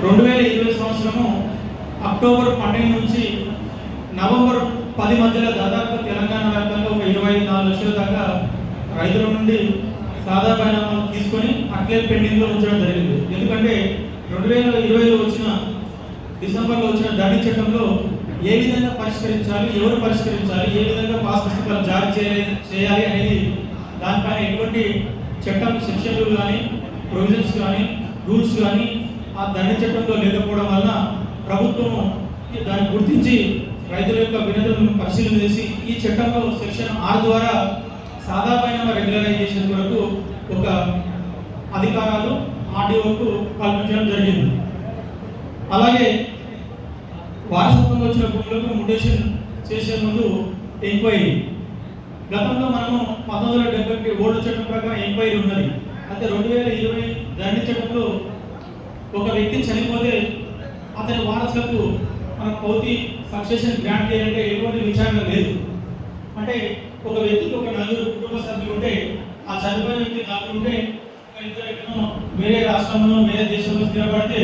2020 సంవత్సరము అక్టోబర్ 12 నుంచి నవంబర్ 10 మధ్యలో దాదాపు తెలంగాణ వ్యాప్తంగా ఒక 24 లక్షల దాకా రైతుల నుండి సాదా బైనామాలు తీసుకొని అట్లే పెండింగ్లో ఉంచడం జరిగింది. ఎందుకంటే 2020లో వచ్చిన డిసెంబర్లో వచ్చిన ధరణి చట్టంలో ఏ విధంగా పరిష్కరించాలి, ఎవరు పరిష్కరించాలి, ఏ విధంగా పాస్ పుస్తకాలు జారీ చేయాలి అనేది దానిపైన ఎటువంటి చట్టం సెక్షన్లు కానీ ప్రొవిజన్స్ కానీ రూల్స్ కానీ ఆ ధరణి చట్టంలో లేకపోవడం వలన ప్రభుత్వం దాన్ని గుర్తించి రైతుల యొక్క వినతులను పరిశీలన చేసి ఈ చట్టంలో సెక్షన్ 6 ద్వారా సాదా బైనామా రెగ్యులరైజేషన్ కొరకు ఒక అధికారాలు ఆర్డీఓకు కల్పించడం జరిగింది. అలాగే వారసత్వంగా వచ్చిన భూములకు మ్యుటేషన్ చేసే ముందు ఎంక్వైరీ, గతంలో మనము 1971 ఓల్డ్ చట్టం ప్రకారం ఎంక్వైరీ ఉన్నది. అయితే 2020 ధరణి చట్టంలో ఒక వ్యక్తి చనిపోతే అతని వారసులకు మన పౌతి సక్సెషన్ గ్రాంట్ చేయాలంటే ఎటువంటి విచారణ లేదు. అంటే ఒక వ్యక్తికి ఒక 4 కుటుంబ సభ్యులు ఉంటే ఆ చనిపోయిన వ్యక్తి 4 ఉంటే వేరే రాష్ట్రంలో వేరే దేశంలో స్థిరపడితే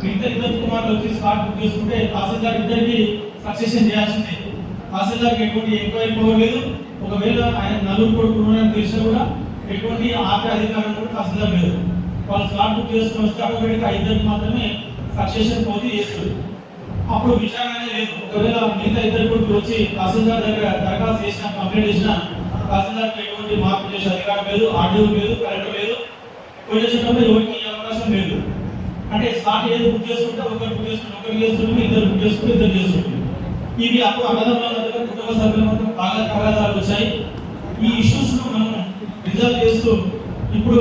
మిగతా 2 కుమారులు వచ్చి స్పాట్ బుక్ చేసుకుంటే తహసీల్దార్ ఇద్దరికి సక్సెషన్ చేయాల్సిందే. తహసీల్దార్కి ఎటువంటి ఎంక్వైరీ పవర్ లేదు. ఒకవేళ ఆయన 4 కొడుకున్నారని తెలిసినా కూడా ఎటువంటి ఆర్డర్ అధికారం కూడా తహసీల్దార్ లేదు. వాళ్ళు స్లాట్ బుక్ చేసుకుని వస్తే ఆటోమేటిక్గా 2 మాత్రమే సక్సెషన్ పౌతి చేస్తారు. అప్పుడు విచారణ లేదు. ఒకవేళ మిగతా 2 కొడుకులు వచ్చి తహసీల్దార్ దగ్గర దరఖాస్తు చేసినా కంప్లైంట్ చేసినా తహసీల్దార్కి ఎటువంటి మార్పు చేసే అధికారం లేదు, ఆర్డీఓ లేదు, కలెక్టర్ లేదు. కొన్ని చట్టంలో ఎవరికి అవకాశం లేదు. అంటే స్లాట్ ఏది బుక్ చేసుకుంటే ఒకరు బుక్ చేసుకుంటే ఒకరు చేస్తుంటే 2 బుక్ చేసుకుంటే 2 చేస్తుంటారు. ఇవి అప్పుడు అన్నదమ్ముల కుటుంబ సభ్యుల మొత్తం తగాదాలు వచ్చాయి. ఈ ఇష్యూస్ ను మనం రిజాల్వ్ చేస్తూ ఇప్పుడు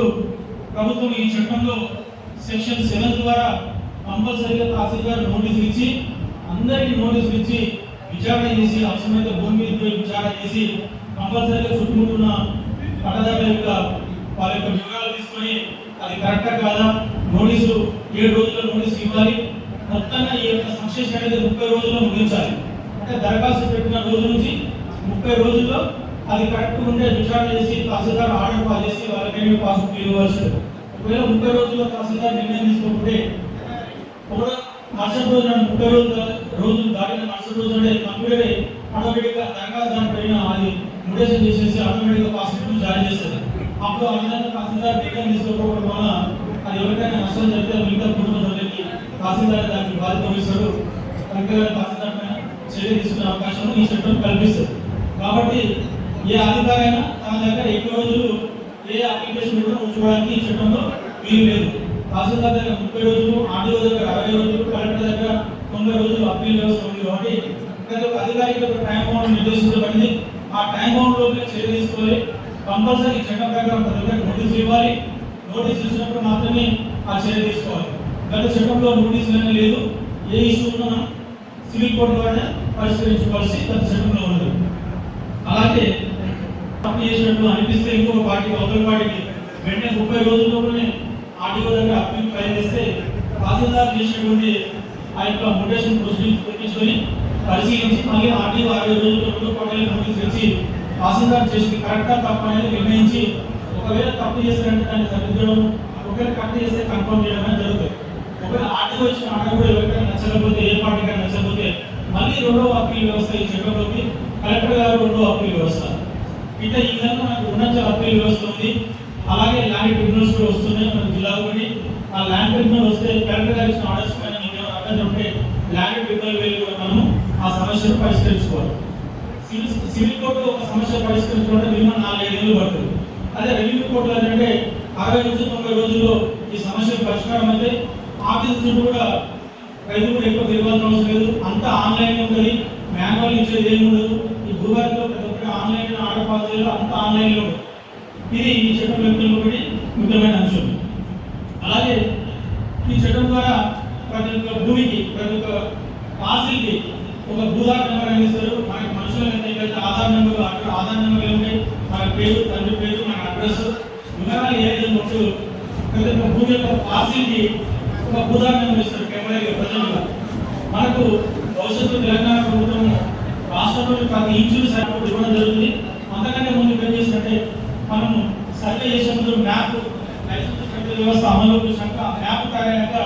ప్రభుత్వం ఈ చట్టంలో సెక్షన్ 7 ద్వారా కంపల్సరీగా తహసీల్దార్ నోటీసులు ఇచ్చి అందరికీ నోటీసులు ఇచ్చి విచారణ చేసి అవసరమైతే భూమి మీద విచారణ చేసి కంపల్సరీగా చుట్టుముట్టున్న పట్టదారుల యొక్క వాళ్ళ యొక్క వివరాలు తీసుకొని అది కరెక్టా కాదా నోటీసులు 7 రోజుల్లో నోటీసులు ఇవ్వాలి. మొత్తంగా ఈ యొక్క సక్సెషన్ అనేది 30 రోజుల్లో ముగించాలి. అంటే దరఖాస్తు పెట్టిన రోజు నుంచి 30 రోజుల్లో అది కరెక్ట్ ఉంటే విచారణ చేసి తహసీల్దార్ ఆర్డర్ పాస్ చేసి వాళ్ళకి పాస్బుక్ ఇవ్వాల్సి. ఒకవేళ 30 రోజుల్లో తహసీల్దార్ నిర్ణయం తీసుకోకుంటే ఒకవేళ మరుసటి రోజు 30 రోజులు దాటిన మరుసటి రోజు అంటే కంప్యూటర్ ఆటోమేటిక్గా దరఖాస్తు దానిపైన అది మ్యుటేషన్ చేసేసి ఆటోమేటిక్గా పాస్బుక్ జారీ చేస్తుంది. అప్పుడు ఆ విధంగా తహసీల్దార్ నిర్ణయం తీసుకోకపోవడం వల్ల అది ఎవరికైనా నష్టం జరిగితే మిగతా కుటుంబ సభ్యులకి తహసీల్దార్ దానికి బాధ్యత వహిస్తాడు. తహసీల్దార్ పైన చర్య తీసుకునే అవకాశం ఈ చట్టం కల్పిస్తుంది. కాబట్టి ఏ అధికారైనా తన దగ్గర ఎక్కువ రోజులు ఏ అప్లికేషన్ కూడా ఉంచుకోవడానికి ఈ చట్టంలో వీలు లేదు. తహసీల్దార్ దగ్గర 30 రోజులు, ఆర్డీఓ దగ్గర 60 రోజులు, కలెక్టర్ దగ్గర 90 రోజులు అప్పీల్ వ్యవస్థ ఉంది. కాబట్టి ప్రతి ఒక్క అధికారికి ఒక టైం బౌండ్ నిర్దేశించబడింది. ఆ టైం బౌండ్ లోపల చర్య తీసుకోవాలి. కంపల్సరీ చట్టం ప్రకారం ప్రతి ఒక్కరికి నోటీసులు ఇవ్వాలి. నోటీసులు ఇచ్చినప్పుడు మాత్రమే ఆ చర్య తీసుకోవాలి. గత చట్టంలో నోటీసులు అనేది లేదు. ఏ ఇష్యూ ఉన్నా మనం సివిల్ కోర్టు ద్వారా పరిష్కరించుకోవాల్సి గత చట్టంలో ఉంది. అలాగే తప్పు చేసినట్టు అనిపిస్తే ఇంకొక పార్టీ అవతల పార్టీకి వెంటనే 30 రోజుల్లోనే ఆర్డీఓ దగ్గర అప్పీల్ ఫైల్ చేస్తే తహసీల్దార్ చేసినటువంటి ఆ యొక్క మ్యుటేషన్ ప్రొసీడింగ్స్ తెప్పించుకొని పరిశీలించి మళ్ళీ ఆర్డీఓ 60 రోజుల్లో 2 కోట్ల నోటీస్ ఇచ్చి తహసీల్దార్ చేసి కరెక్టా తప్పు అనేది నిర్ణయించి ఒకవేళ తప్పు చేస్తారంటే దాన్ని సరిదిద్దడం, ఒకవేళ కరెక్ట్ చేస్తే కన్ఫర్మ్ చేయడం అనేది జరుగుతుంది. ఒకవేళ ఆర్డీఓ ఇచ్చిన ఆర్డర్ కూడా ఎవరికైనా నచ్చకపోతే ఏ పార్టీకైనా నచ్చకపోతే మళ్ళీ 2వ అప్పీల్ వ్యవస్థ ఈ చట్టంలోకి కలెక్టర్ గారు 2వ అప్పీల్ వ్యవస్థ ఇట్లా ఈ విధంగా మనకు ఉన్నత అప్పీల్ వ్యవస్థ ఉంది. అలాగే ల్యాండ్ ట్రిబ్యునల్స్ కూడా వస్తున్నాయి మన జిల్లాలో కూడా. ఆ ల్యాండ్ ట్రిబ్యునల్ వస్తే కలెక్టర్ గారు ఇచ్చిన ఆర్డర్స్ పైన మీకు అర్థం ఉంటే ల్యాండ్ ట్రిబ్యునల్ వెళ్ళి కూడా మనం ఆ సమస్యను పరిష్కరించుకోవాలి. సివిల్ కోర్టు ఒక సమస్య పరిష్కరించుకుంటే మినిమం 4-5 ఏళ్ళు పడుతుంది. అదే రెవెన్యూ కోర్టులు అంటే 60 నుంచి 90 రోజుల్లో ఈ సమస్య పరిష్కారం అయితే ఆఫీస్ చుట్టూ కూడా రైతు కూడా ఎక్కువ తిరగాల్సిన అవసరం లేదు. అంతా ఆన్లైన్ ఉంటుంది. మాన్యువల్ ఇచ్చేది ఏమి ఉండదు. ఈ భూభాగంలో ప్రతి ఒక్కటి ఆన్లైన్ ఆర్డర్ పాస్ చేయాలి, అంతా ఆన్లైన్లో ఉంటుంది. ఇది ఈ చట్టం వ్యక్తులు ఒకటి ముఖ్యమైన అంశం. అలాగే ఈ చట్టం ద్వారా ప్రతి ఒక్క భూమికి ప్రతి ఒక్క పాసిల్కి ఒక భూధార్ నెంబర్ అని ఇస్తారు. మనకి మనుషులు ఎంతైతే ఆధార్ నెంబర్ ఆధార్ నెంబర్ ఉంటాయి, మన పేరు, తండ్రి పేరు, మన అడ్రస్ వివరాలు ఏదైతే ఉంటూ ప్రతి ఒక్క భూమి యొక్క పాసిల్కి ఒక భూధార్ నెంబర్ ఇస్తారు. కెమెరా ప్రజలుగా మనకు భవిష్యత్తు తెలంగాణ ప్రభుత్వం రాష్ట్రంలో ప్రతి ఇంచులు సరిపడి ఇవ్వడం జరుగుతుంది. అంతకంటే ముందు ఏం చేసినట్టే మనము సర్వే చేసే ముందు మ్యాప్ లైసెన్స్ వ్యవస్థ అమలులోకి వచ్చాక మ్యాప్ తయారయ్యాక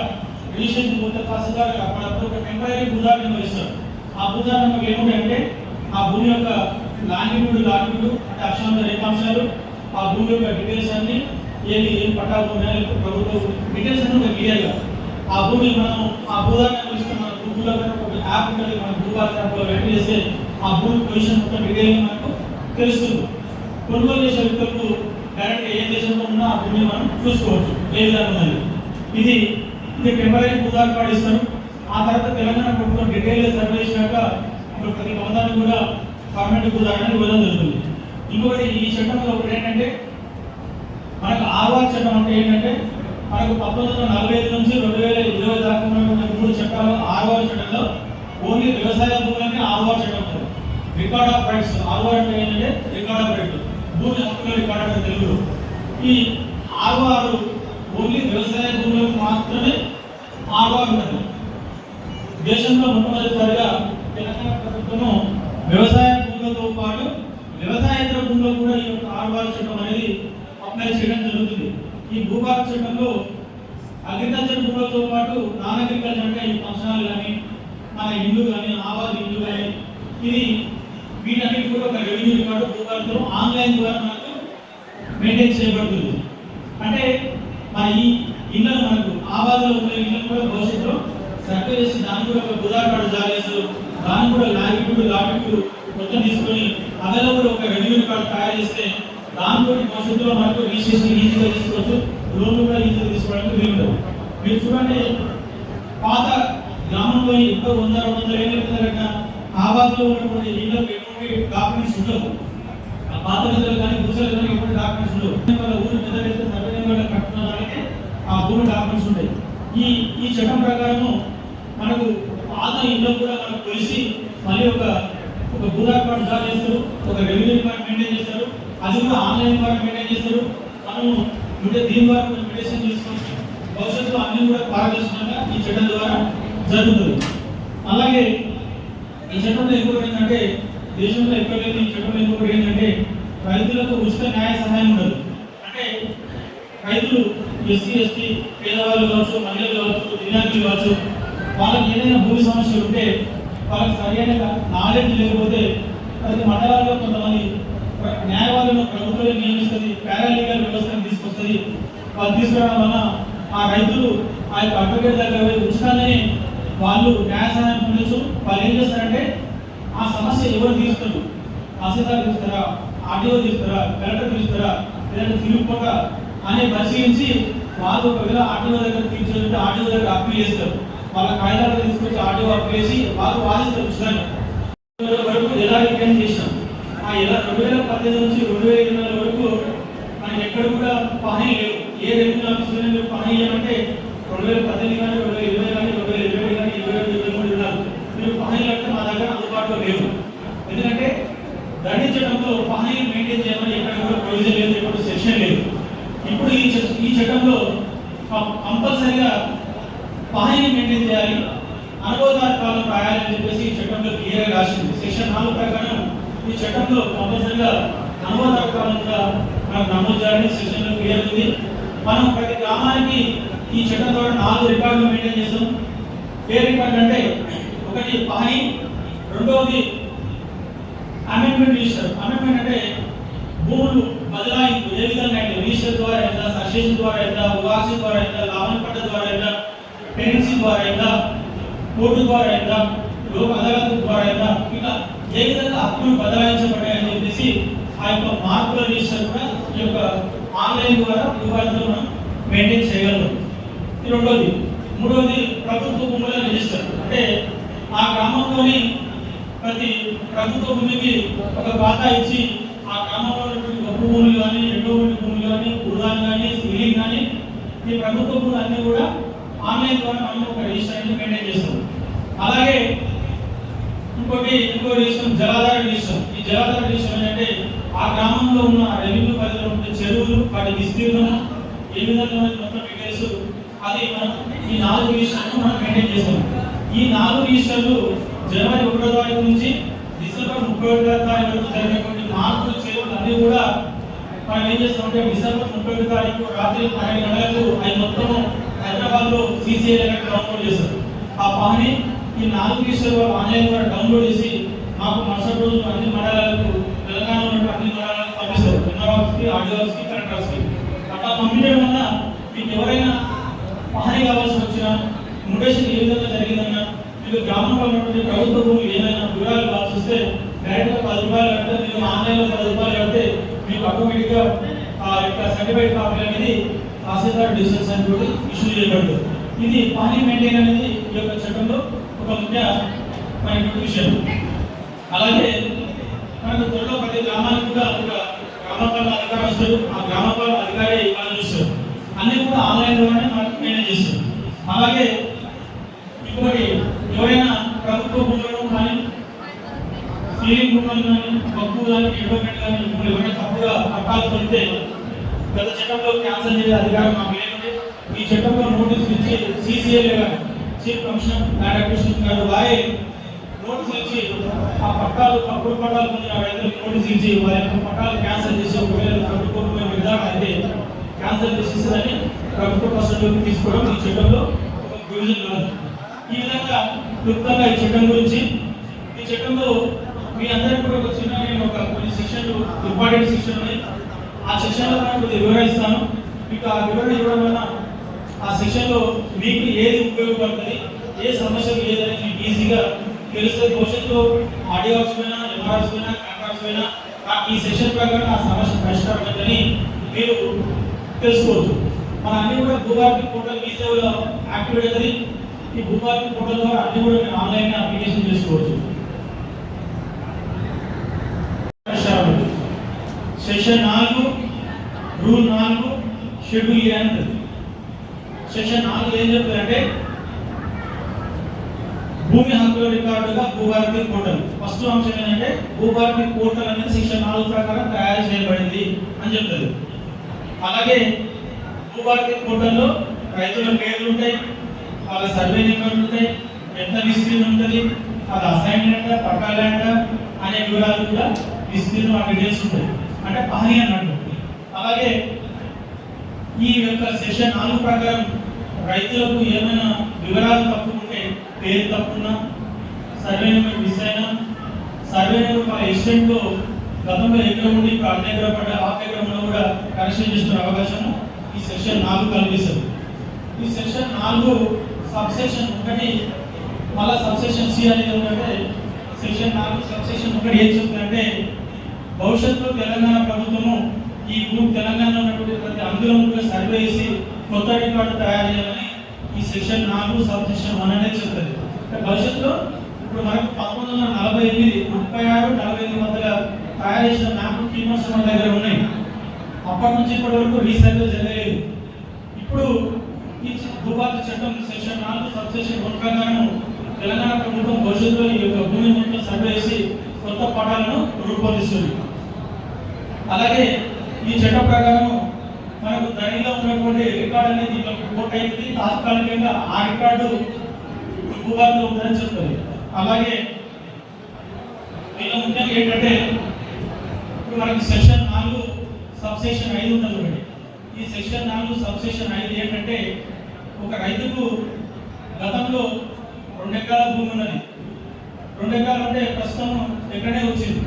రిజిస్ట్రేషన్ పోతే తహసీల్దార్ అప్పుడు ఒక టెంపరీ భూదార్ నెంబర్ ఇస్తారు. ఆ భూదార్ నెంబర్ ఏముంటాయంటే ఆ భూమి యొక్క లాంగిట్యూడ్ అంటే అక్షాంశ రేఖాంశాలు, ఆ భూమి యొక్క డీటెయిల్స్ అన్ని ఏం పట్టా భూమి ప్రభుత్వ డీటెయిల్స్ అన్ని ఒక క్లియర్గా ఆ భూమి మనం ఆ భూదార్ నెంబర్ ఇస్తే మన గూగుల్లో ఒక యాప్ ఉంటుంది, మన గూగుల్ యాప్లో వెంటనే చేస్తే ఆ భూమి పొజిషన్ మొత్తం డీటెయిల్గా మనకు తెలుస్తుంది. కొనుగోలు చేసే వ్యక్తులకు డైరెక్ట్ ఏ దేశంలో ఉన్నా ఆ భూమిని మనం చూసుకోవచ్చు ఏ విధంగా ఉన్నది. ఇది టెంపరీ భూదార్ కార్డు ఇస్తారు. ఆ తర్వాత తెలంగాణ ప్రభుత్వం డీటెయిల్గా సర్వే చేసినాక ఇప్పుడు ప్రతి పొందానికి కూడా పర్మనెంట్ భూదార్ అని ఇవ్వడం జరుగుతుంది. ఇంకొకటి ఈ చట్టంలో ఒకటి ఏంటంటే మనకు ఆర్వార్ చట్టం అంటే ఏంటంటే మనకు 1945 నుంచి 2020 దాకా ఉన్నటువంటి 3 చట్టాలు ఆర్వార్ చట్టంలో ఓన్లీ వ్యవసాయ భూములకి ఆర్వార్ చట్టం ఉంటుంది. రికార్డ్ ఆఫ్ రైట్స్ ఆర్వార్ అంటే ఏంటంటే రికార్డ్ ఆఫ్ రైట్ భూమి హక్కుల రికార్డ్ అంటే తెలుగులో. ఈ ఆర్వార్ ఓన్లీ వ్యవసాయ భూములకు మాత్రమే ఆర్వార్ ఉంటుంది. దేశంలో మొట్టమొదటిసారిగా తెలంగాణ ప్రభుత్వము వ్యవసాయ భూములతో పాటు వ్యవసాయేతర భూముల్లో కూడా ఈ యొక్క ఆర్వార్ చట్టం అనేది అప్లై చేయడం జరుగుతుంది. ఈ భూభాగ చట్టంలో అగ్రికల్చర్ భూములతో పాటు నాన్ అగ్రికల్చర్ అంటే ఈ ఫంక్షనాలు కానీ మన ఇల్లు కానీ ఆవాది ఇల్లు కానీ ఇది వీటన్నిటి కూడా ఒక రెవెన్యూ రికార్డు భూభాగంలో ఆన్లైన్ ద్వారా మనకు మెయింటైన్ చేయబడుతుంది. అంటే మన ఈ ఇళ్ళను మనకు ఆవాదిలో ఉన్న ఇళ్ళను కూడా భవిష్యత్తులో సర్వే చేసి దాన్ని కూడా ఒక భూదార్ కార్డు జారీ చేస్తారు. దాన్ని కూడా లాంగిట్యూడ్ మొత్తం తీసుకొని అందులో కూడా ఒక రెవెన్యూ రికార్డు తయారు చేస్తే దాంతో భవిష్యత్తులో మనకు రిజిస్ట్రేషన్ ఈజీగా తీసుకోవచ్చు, లోన్లు కూడా ఈజీగా తీసుకోవడానికి వీలుండవు. మీరు చూడండి పాత గ్రామంలో ఎక్కువ 100-200 ఏళ్ళ కింద ఆవాదిలో ఉన్నటువంటి ఇళ్ళకు ఎటువంటి డాక్యుమెంట్స్ ఉండవు. ఆ పాత నిధులు కానీ భూసాలు కానీ ఎటువంటి డాక్యుమెంట్స్ ఉండవు. ఊరు పెద్ద పెద్ద సర్వే కట్టుకున్న దానికి ఆ భూమి డాక్యుమెంట్స్ ఉంటాయి. ఈ చట్టం ప్రకారము మనకు పాత ఇళ్ళు కూడా మనకు తెలిసి మళ్ళీ ఒక భూదార్ కార్డు జారీ చేస్తారు, ఒక రెవెన్యూ కార్డు మెయింటైన్ చేస్తారు, అది కూడా ఆన్లైన్ ద్వారా మెయింటైన్ చేస్తారు. మనము దీని ద్వారా మెడిటేషన్ చేసుకోవచ్చు. భవిష్యత్తులో అన్ని కూడా పారదర్శకంగా ఈ చట్టం ద్వారా జరుగుతుంది. అలాగే ఈ చట్టంలో ఇంకొకటి ఏంటంటే దేశంలో ఎక్కడ ఈ చట్టంలో ఇంకొకటి ఏంటంటే రైతులకు ఉచిత న్యాయ సహాయం ఉండదు. అంటే రైతులు ఎస్సీ ఎస్టీ పేదవాళ్ళు కావచ్చు, మహిళలు కావచ్చు, దివ్యాంగులు కావచ్చు, వాళ్ళకి ఏదైనా భూమి సమస్యలు ఉంటే వాళ్ళకి సరైన నాలెడ్జ్ లేకపోతే ప్రతి మండలాల్లో కొంతమంది న్యాయవాదులను ప్రభుత్వం నియమిస్తుంది, పారాలీగల్ వ్యవస్థను తీసుకొస్తుంది. వాళ్ళు తీసుకురావడం వల్ల ఆ రైతులు ఆ యొక్క అడ్వకేట్ దగ్గర ఉచితంగానే వాళ్ళు న్యాయ సహాయం పొందొచ్చు. వాళ్ళు ఏం చేస్తారంటే ఆ సమస్య ఎవరు తీరుస్తారు, తహసీల్దార్ తీస్తారా, ఆర్టీఓ తీస్తారా, కలెక్టర్ తీస్తారా, లేదంటే సివిల్ కోట అనే పరిశీలించి వాళ్ళు ఒకవేళ ఆర్టీఓ దగ్గర తీర్చారంటే ఆర్టీఓ దగ్గర అప్పీల్ చేస్తారు. వాళ్ళ కాగితాలు తీసుకొచ్చి ఆర్టీఓ అప్పీల్ చేసి వాళ్ళు వాదిస్తారు ఉచితంగా. వరకు ఎలా రిటైన్ చేసినాం ఆ ఎలా 2018 నుంచి 2020 వరకు మనకి ఎక్కడ కూడా పని లేవు. ఏ రెవెన్యూ ఆఫీసులో మీరు పని చేయాలంటే 2018 కానీ 2020 కానీ 2021 కానీ 2023 ఉన్నారు. మీరు పని అంటే మా దగ్గర అందుబాటులో లేవు. ఎందుకంటే దండించడంలో పని మెయింటైన్ చేయమని ఎక్కడ కూడా ప్రొవిజన్ లేదు, ఎక్కడ సెక్షన్ లేదు. ఇప్పుడు ఈ చట్టంలో కంపల్సరీగా పనిని మెయింటైన్ చేయాలి, అనుభవదాయకాలను రాయాలని చెప్పేసి ఈ చట్టంలో క్లియర్గా రాసింది. సెక్షన్ 4 ప్రకారం ఈ చట్టంలో కంపల్సరీగా అనుభవదాయకాలంగా మనకు నమోదు చేయాలని సెక్షన్లో క్లియర్ ఉంది. మనం ప్రతి గ్రామానికి ఈ చట్టం ద్వారా 4 రికార్డులు మెయింటైన్ చేస్తాం. ఏ రికార్డు అంటే ఒకటి పని, రెండవది అమెండ్మెంట్ రిజిస్టర్. అమెండ్మెంట్ అంటే భూములు బదలాయింపు ఏ విధంగా అంటే రిజిస్టర్ ద్వారా ఎంత, సక్సెషన్ ద్వారా ఎంత, ఉగాసి ద్వారా ఎంత, లాభం పట్ట ద్వారా ఎంత, టెనెన్సీ ద్వారా ఎంత, కోర్టు ద్వారా ఎంత, లోక్ అదాలత్ ద్వారా ఎంత, ఇట్లా ఏ విధంగా హక్కులు బదలాయించబడ్డాయని చెప్పేసి ఆ యొక్క మార్పుల రిజిస్టర్ కూడా ఈ యొక్క ఆన్లైన్ ద్వారా విభాగంలో మనం మెయింటైన్ చేయగలం. రెండోది. మూడవది ప్రభుత్వ భూముల రిజిస్టర్. అంటే ఆ గ్రామంలోని ప్రతి ప్రభుత్వ భూమికి ఒక ఖాతా ఇచ్చి ఆ గ్రామంలో ఉన్నటువంటి గొప్ప భూములు కానీ, ఎటువంటి భూములు కానీ, ఉడాన్ కానీ, సీలింగ్ కానీ ఈ ప్రభుత్వ భూములు అన్నీ కూడా ఆన్లైన్ ద్వారా మనం ఒక రిజిస్టర్ మెయింటైన్ చేస్తాం. అలాగే ఇంకో రిజిస్టర్ జలాధార రిజిస్టర్. ఈ జలాధార రిజిస్టర్ ఏంటంటే ఆ గ్రామంలో ఉన్న రెవెన్యూ పరిధిలో ఉండే చెరువులు, వాటి విస్తీర్ణం, ఏ విధంగా మొత్తం డీటెయిల్స్ అది మనం ఈ 4 రిజిస్టర్లను మనం మెయింటైన్ చేస్తాం. ఈ 4 రిజిస్టర్లు జనవరి 1వ తారీఖు నుంచి డిసెంబర్ 31వ తారీఖు వరకు జరిగినటువంటి మార్పులు చెరువులు అన్నీ కూడా మనం ఏం చేస్తామంటే డిసెంబర్ 31వ తారీఖు రాత్రి 12 గంటలకు అవి మొత్తం హైదరాబాద్ హైదరాబాద్లో CCA డౌన్లోడ్ చేశారు. ఆ పని ఈ 4 విషయాలు ఆన్లైన్ ద్వారా డౌన్లోడ్ చేసి మాకు మరుసటి రోజు అన్ని మండలాలకు తెలంగాణలో ఉన్న అన్ని మండలాలకు పంపిస్తారు. ఎన్ఆర్ఆర్స్కి, ఆర్డీఆర్స్కి, కలెక్టర్స్కి అట్లా పంపించడం వల్ల మీకు ఎవరైనా పహాని కావాల్సి వచ్చినా మ్యూటేషన్ ఏ విధంగా జరిగిందన్నా మీకు గ్రామంలో ఉన్నటువంటి ప్రభుత్వ భూములు ఏమైనా వివరాలు కావాల్సి వస్తే డైరెక్ట్గా 10 రూపాయలు కడితే మీరు ఆన్లైన్లో 10 రూపాయలు కడితే మీకు ఆటోమేటిక్గా ఆ యొక్క సర్టిఫైడ్ కాపీ అనేది తహసీల్దార్ డివిజన్ సైన్ తోటి ఇష్యూ చేయబడుతుంది. ఇది పహాని మెయింటైన్ అనేది ఈ యొక్క చట్టంలో ఒక ముఖ్యమైనటువంటి విషయం. అలాగే మనకు త్వరలో ప్రతి గ్రామానికి కూడా ఒక గ్రామపాలన అధికారి వస్తారు. ఆ గ్రామపాలన అధికారి వాళ్ళు చూస్తారు. అన్నీ కూడా ఆన్లైన్ ద్వారానే మనకు మేనేజ్ చేస్తారు. అలాగే ఇంకొకటి ఎవరైనా ప్రభుత్వ భూములను కానీ సీలింగ్ భూములు కానీ వక్కు కానీ డెవలప్మెంట్ కానీ ఇప్పుడు ఎవరైనా తప్పుగా పట్టాలు పొందితే గత చట్టంలో క్యాన్సల్ చేసే అధికారం మాకు లేకుంటే ఈ చట్టంలో నోటీసులు ఇచ్చి CCA గారు చీఫ్ కమిషనర్ ల్యాండ్ అక్విజిషన్ గారు వారే నోటీసులు ఇచ్చి ఆ పట్టాలు తప్పుడు పట్టాలు పొందిన రైతులకు నోటీసులు ఇచ్చి వారి యొక్క పట్టాలు క్యాన్సల్ చేసి ఒకవేళ ప్రభుత్వ విధానం అయితే క్యాన్సల్ చేసేదని ప్రభుత్వ కస్టడీలోకి తీసుకోవడం ఈ చట్టంలో ఒక ప్రొవిజన్ కాదు. ఈ విధంగా క్లుప్తంగా ఈ చట్టం గురించి ఈ చట్టంలో మీ అందరికీ కూడా ఒక చిన్న నేను ఒక కొన్ని సెక్షన్లు ఇంపార్టెంట్ సెక్షన్ ఉన్నాయి. ఆ సెక్షన్లో కొద్దిగా వివరిస్తాను. మీకు ఆ వివరణ ఇవ్వడం వల్ల ఆ సెక్షన్లో మీకు ఏది ఉపయోగపడుతుంది, ఏ సమస్యలు ఏదని మీకు ఈజీగా తెలుస్తుంది. భవిష్యత్తులో ఆర్డీఆర్స్ పైన, ఎంఆర్ఎస్ పైన, కాంట్రాక్ట్స్ పైన ఈ సెక్షన్ ప్రకారం ఆ సమస్య పరిష్కారం అవుతుందని మీరు తెలుసుకోవచ్చు. మన అన్ని కూడా భూభారతి పోర్టల్ మీ సేవలో యాక్టివేట్ అవుతుంది. ఈ భూభారతి పోర్టల్ ద్వారా అన్ని కూడా మీరు ఆన్లైన్ అప్లికేషన్ చేసుకోవచ్చు. సెక్షన్ 4 రూల్ 4 షెడ్యూల్ ఏ అంటుంది. సెక్షన్ 4 ఏం చెప్తుందంటే భూమి హక్కుల రికార్డుగా భూభారతి పోర్టల్. ఫస్ట్ అంశం ఏంటంటే భూభారతి పోర్టల్ అనేది సెక్షన్ 4 ప్రకారం తయారు చేయబడింది అని చెప్తుంది. అలాగే భూభారతి పోర్టల్లో రైతుల పేర్లు ఉంటాయి, వాళ్ళ సర్వే నెంబర్లు ఉంటాయి, ఎంత విస్తీర్ణం ఉంటుంది, అది అసైన్మెంట్ పట్టా ల్యాండ్ అనే వివరాలు కూడా విస్తీర్ణం ఆ డీటెయిల్స్ ఉంటాయి. అంటే పహాని అన్నట్టు. అలాగే ఈ యొక్క సెక్షన్ 4 ప్రకారం రైతులకు ఏమైనా వివరాలు తప్పు ఉంటే పేరు తప్పున్నా, సర్వే నెంబర్ మిస్ అయినా, సర్వే నెంబర్ మన ఎక్స్టెంట్లో గతంలో ఎకరం ఉండి ఇప్పుడు అర్ధ ఎకరం పడ్డ హాఫ్ ఎకరం కూడా కరెక్షన్ చేసుకునే అవకాశం ఈ సెక్షన్ 4 కల్పిస్తుంది. ఈ సెక్షన్ 4 సబ్సెక్షన్ 1 మళ్ళీ సబ్సెక్షన్ C అనేది ఏంటంటే సెక్షన్ 4 సబ్సెక్షన్ 1 ఏం చెప్తుందంటే భవిష్యత్తులో తెలంగాణ ప్రభుత్వము ఈ భూమి తెలంగాణలో ఉన్నటువంటి ప్రతి అందులో సర్వే చేసి కొత్త రికార్డు తయారు చేయాలని ఈ సెక్షన్ 4 సబ్సెక్షన్ 1 అనేది చెప్తుంది. భవిష్యత్తులో ఇప్పుడు మనకు 1948, 36, 48 మధ్యలో తయారు చేసిన మ్యాప్ కీమర్స్ మన దగ్గర ఉన్నాయి. అప్పటి నుంచి ఇప్పటి వరకు రీసర్వే జరగలేదు. ఇప్పుడు ఈ భూభారతి చట్టం సెక్షన్ 4 సబ్సెక్షన్ 1 ప్రకారం తెలంగాణ ప్రభుత్వం భవిష్యత్తులో ఈ యొక్క భూమి మొత్తం సర్వే చేసి కొత్త పటాలను రూపొందిస్తుంది. అలాగే ఈ చట్టం ప్రకారం మనకు ధరణిలో ఉన్నటువంటి రికార్డు అనేది కోట్ అయింది. తాత్కాలికంగా ఆ రికార్డు భూభారతిలో ఉందని చెప్తుంది. అలాగే దీనిలో ముఖ్యంగా ఏంటంటే ఇప్పుడు మనకి సెక్షన్ 4 సబ్సెక్షన్ 5 ఉంటుంది. ఈ సెక్షన్ 4 సబ్సెక్షన్ 5 ఏంటంటే ఒక రైతుకు గతంలో 2 ఎకరాల భూమి ఉన్నది. 2 ఎకరాలు అంటే ప్రస్తుతం ఎక్కడనే వచ్చింది.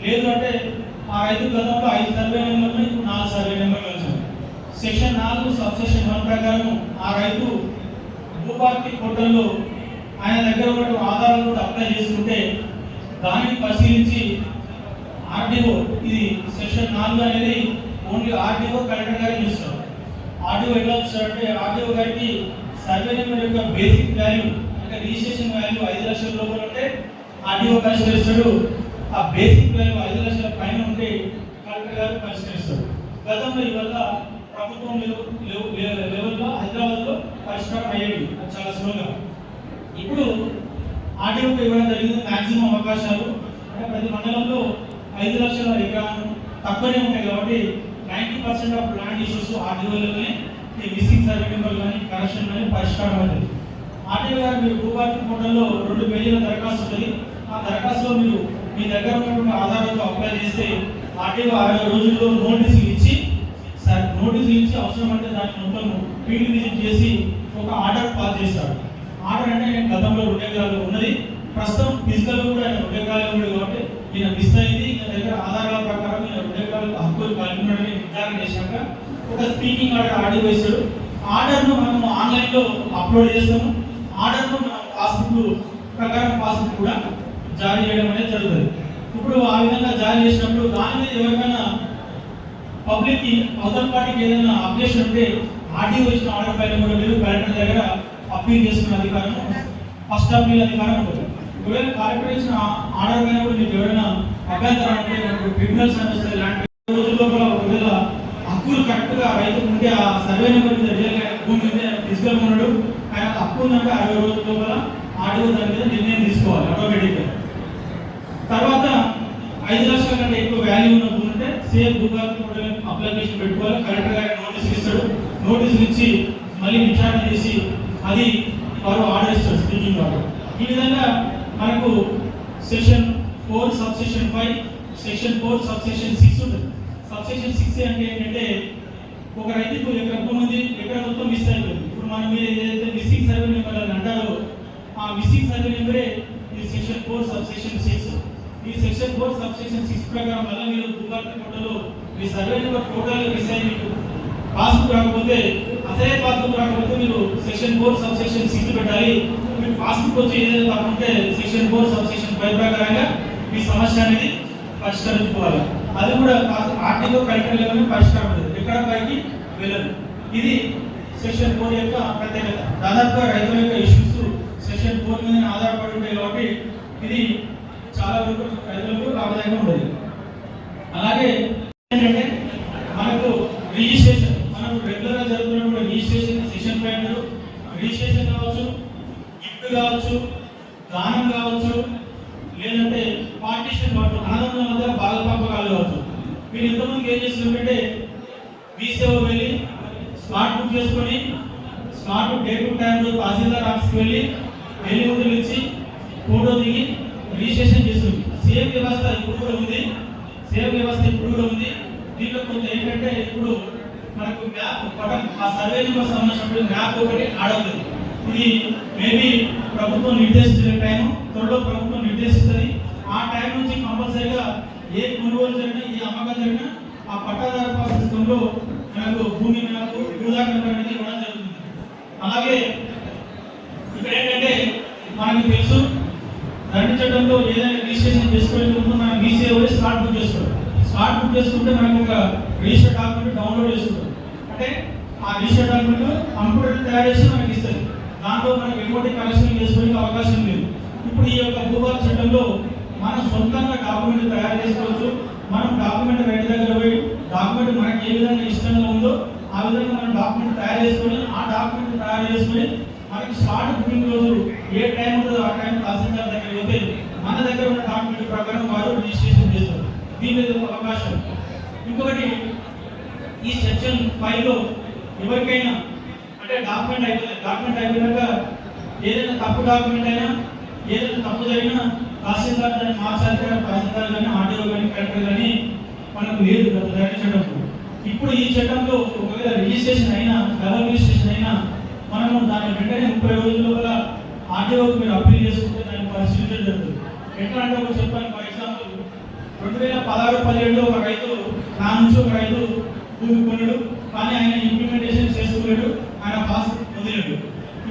లేదు అంటే ఆ రైతు గతంలో 5 సర్వే నెంబర్లు, ఇప్పుడు 4 సర్వే నెంబర్లు వచ్చింది. సెక్షన్ 4 సబ్సెక్షన్ 1 ప్రకారం ఆ రైతు భూభారతి పోర్టల్లో ఆయన దగ్గర ఉన్న ఆధారాలు కూడా అప్లై చేసుకుంటే దాన్ని పరిశీలించి ఆర్డీఓ, ఇది సెక్షన్ 4 అనేది ఓన్లీ ఆర్డీఓ కలెక్టర్ గారికి చూస్తారు. ఆర్డీఓ ఎట్లా చూస్తారంటే ఆర్డీఓ గారికి సర్వే నెంబర్ యొక్క బేసిక్ వాల్యూ అంటే రిజిస్ట్రేషన్ వాల్యూ 5 లక్షల లోపల ఉంటే ఆర్డీఓ పరిష్కరిస్తాడు. ఆ బేసిక్ వాల్యూ 5 లక్షల పైన ఉంటే కలెక్టర్ గారు పరిష్కరిస్తారు. గతంలో ఇవల్ల ప్రభుత్వం లెవెల్లో హైదరాబాద్లో పరిష్కారం అయ్యేవి చాలా స్లోగా. ఇప్పుడు ఆర్డీఓకి ఇవ్వడం జరిగింది. మ్యాక్సిమం అవకాశాలు అంటే ప్రతి మండలంలో 5 లక్షల ఎకరాలు తక్కువనే ఉంటాయి కాబట్టి 90% ఆఫ్ ల్యాండ్ ఇష్యూస్ ఆర్డీఓలోనే ఈ మిస్సింగ్ సర్వే నెంబర్ కానీ కరెక్షన్ కానీ పరిష్కారం అవుతుంది. ఆర్డీఓ గారు మీరు భూభారతి పోర్టల్లో 2 పేజీల దరఖాస్తు ఉంటుంది. ఆ దరఖాస్తులో మీరు మీ దగ్గర ఉన్నటువంటి ఆధారాలతో అప్లై చేస్తే ఆర్డీఓ 60 రోజుల్లో నోటీసులు ఇచ్చి అవసరం అంటే దాని మొత్తం ఫీల్డ్ విజిట్ చేసి ఒక ఆర్డర్ పాస్ చేస్తాడు. ఆర్డర్ అంటే గతంలో 2 ఎకరాలు ఉన్నది, ప్రస్తుతం ఫిజికల్ కూడా ఆయన 2 ఎకరాలు ఉంది కాబట్టి ఈయన మిస్ అయింది. ఈయన దగ్గర ఆధారాల ప్రకారం ఈయన 2 ఎకరాలు హక్కులు కలిగి ఉన్నాడని నిర్ధారణ చేశాక ఒక స్పీకింగ్ ఆర్డర్ వేశాడు. ఆర్డర్ను మనము ఆన్లైన్లో అప్లోడ్ చేస్తాము. ఆర్డర్ను మనం పాస్బుక్ ప్రకారం పాస్బుక్ కూడా జారీ చేయడం అనేది జరుగుతుంది. ఇప్పుడు ఆ విధంగా జారీ చేసినప్పుడు దాని మీద ఎవరికైనా పబ్లిక్ అవతల పార్టీకి ఏదైనా అబ్జెక్షన్ ఉంటే ఆర్డీఓ ఇచ్చిన ఆర్డర్ పైన కూడా మీరు కలెక్టర్ దగ్గర అప్పీల్ చేసుకునే అధికారం, ఫస్ట్ అప్పీల్ అధికారం ఉంటుంది. ఒకవేళ కలెక్టర్ ఇచ్చిన ఆర్డర్ పైన కూడా మీకు ఎవరైనా అభ్యంతరం అంటే ట్రిబ్యునల్స్ అనేసి ఇలాంటి రోజుల లోపల ఒకవేళ హక్కులు కరెక్ట్గా రైతు ఉంటే ఆ సర్వే నెంబర్ మీద రియల్గా భూమి మీద ఫిజికల్ ఉన్నాడు, ఆయన హక్కు ఉందంటే 60 రోజుల లోపల ఆర్డీఓ దాని మీద నిర్ణయం తీసుకోవాలి ఆటోమేటిక్గా. తర్వాత 5 లక్షల కంటే ఎక్కువ వాల్యూ ఉన్న భూమి ఉంటే సేమ్ భూభాగం అప్లికేషన్ పెట్టుకోవాలి. కలెక్టర్ గారికి నోటీస్ ఇస్తాడు. నోటీసులు ఇచ్చి మళ్ళీ విచారణ చేసి అది వారు ఆర్డర్ ఇస్తారు స్పీకింగ్ ఆర్డర్. ఈ విధంగా మనకు సెక్షన్ 4 సబ్సెక్షన్ 5, సెక్షన్ 4 సబ్సెక్షన్ 6 ఉంటుంది. సబ్సెక్షన్ 6 అంటే ఏంటంటే ఒక రైతుకు ఎక్కడ మంది ఎక్కడ మొత్తం మిస్ అయిపోయింది. ఇప్పుడు మనం మీరు ఏదైతే మిస్సింగ్ సర్వే నెంబర్ అని అంటారో ఆ మిస్సింగ్ సర్వే నెంబరే ఈ సెక్షన్ 4 సబ్సెక్షన్ 6. ఈ సెక్షన్ 4 సబ్సెక్షన్ 6 ప్రకారం వల్ల మీరు భూభారతి కోటలో మీ సర్వే నెంబర్ టోటల్ మిస్ అయ్యి మీకు పాస్బుక్ రాకపోతే అసలే పాస్బుక్ రాకపోతే మీరు సెక్షన్ 4 సబ్సెక్షన్ 6 పెట్టాలి. మీకు పాస్బుక్ వచ్చి ఏదైనా తప్పుంటే సెక్షన్ 4 సబ్సెక్షన్ 5 ప్రకారంగా మీ సమస్య అనేది పరిష్కరించుకోవాలి. అది కూడా ఆర్టీఓ కలెక్టర్ లెవెల్ పరిష్కారం అవుతుంది, ఎక్కడ పైకి వెళ్ళదు. ఇది సెక్షన్ 4 యొక్క ప్రత్యేకత. దాదాపుగా రైతుల యొక్క ఇష్యూస్ సెక్షన్ 4 మీద ఆధారపడి ఉంటాయి కాబట్టి ఇది చాలా వరకు రైతులకు లాభదాయకంగా ఉంటుంది. అలాగే ఏంటంటే మనకు రిజిస్ట్రేషన్, మనకు రెగ్యులర్గా జరుగుతున్నటువంటి రిజిస్ట్రేషన్ సెక్షన్ 5 రిజిస్ట్రేషన్ కావచ్చు, గిఫ్ట్ కావచ్చు, దానం కావచ్చు, లేదంటే పార్టీషన్ కావచ్చు, అన్నదమ్ముల మధ్య భాగపాపకాలు కావచ్చు. మీరు ఇంతకుముందు ఏం చేస్తుంటే మీ సేవ వెళ్ళి స్మార్ట్ బుక్ చేసుకొని స్మార్ట్ డే టు టైంలో తహసీల్దార్ ఆఫీస్కి వెళ్ళి ముందులు ఇచ్చి ఫోటో దిగి రిజిస్ట్రేషన్ చేస్తుంది. సేమ్ వ్యవస్థ ఇప్పుడు కూడా ఉంది, దీంట్లో కొంత ఏంటంటే ఇప్పుడు మనకు మ్యాప్ పటం ఆ సర్వే నెంబర్ సంబంధించినప్పుడు మ్యాప్ ఒకటి ఆడవుతుంది. ఇది మేబీ ప్రభుత్వం నిర్దేశించిన టైం, త్వరలో ప్రభుత్వం నిర్దేశిస్తుంది. ఆ టైం నుంచి కంపల్సరీగా ఏ కొనుగోలు జరిగినా ఏ అమ్మకం జరిగినా ఆ పట్టాదారు పాస్ పుస్తకంలో మనకు భూమి మ్యాప్ భూదాఖలు అనేది ఇవ్వడం జరుగుతుంది. అలాగే ఇక్కడ ఏంటంటే మనకు తెలుసు దండి చట్టంలో ఏదైనా రిజిస్ట్రేషన్ చేసుకునే ముందు మనం మీసేవ స్మార్ట్ బుక్ చేసుకోవాలి. స్మార్ట్ బుక్ చేసుకుంటే మనకు ఒక రిజిస్టర్ డాక్యుమెంట్ డౌన్లోడ్ చేసుకుంటాం. అంటే ఆ రిజిస్టర్ డాక్యుమెంట్ కంప్యూటర్ తయారు చేసి మనకి ఇస్తుంది. దాంట్లో మనకు ఎటువంటి కలెక్షన్ చేసుకోవడానికి అవకాశం లేదు. ఇప్పుడు ఈ యొక్క భూభాగ చట్టంలో మనం సొంతంగా డాక్యుమెంట్ తయారు చేసుకోవచ్చు. మనం డాక్యుమెంట్ రైతు దగ్గర పోయి డాక్యుమెంట్ మనకి ఏ విధంగా ఇష్టంగా ఉందో ఆ విధంగా మనం డాక్యుమెంట్ తయారు చేసుకొని మనకి స్మార్ట్ బుకింగ్ రోజు ఏ టైం ఉంటుందో ఆ టైం తహసీల్దార్ దగ్గర పోతే మన దగ్గర ఉన్న డాక్యుమెంట్ ప్రకారం వారు రిజిస్ట్రేషన్ చేస్తారు. దీని మీద అవకాశం. ఇంకొకటి ఈ సెక్షన్ 5లో ఎవరికైనా అంటే డాక్యుమెంట్ అయిపోయినాక ఏదైనా తప్పు డాక్యుమెంట్ అయినా ఏదైనా తప్పు జరిగినా తహసీల్దార్ దాన్ని మార్చాలి. తహసీల్దార్ కానీ ఆర్టీఓ కానీ కలెక్టర్ కానీ మనకు లేదు చట్టం. ఇప్పుడు ఈ చట్టంలో ఒకవేళ రిజిస్ట్రేషన్ అయినా డబల్ రిజిస్ట్రేషన్ అయినా మనము దాని వెంటనే 30 రోజుల లోపల ఆర్టీఓకి మీరు అప్పీల్ చేసుకుంటే దాన్ని పరిశీలించడం జరుగుతుంది. ఎట్లా అంటే ఒక చెప్పాను, ఫర్ ఎగ్జాంపుల్ 2016-17లో ఒక రైతు నా నుంచి ఒక రైతు భూమి కొన్నాడు, కానీ ఆయన ఇంప్లిమెంటేషన్ చేసుకోలేడు, ఆయన పాస్ వదిలేడు.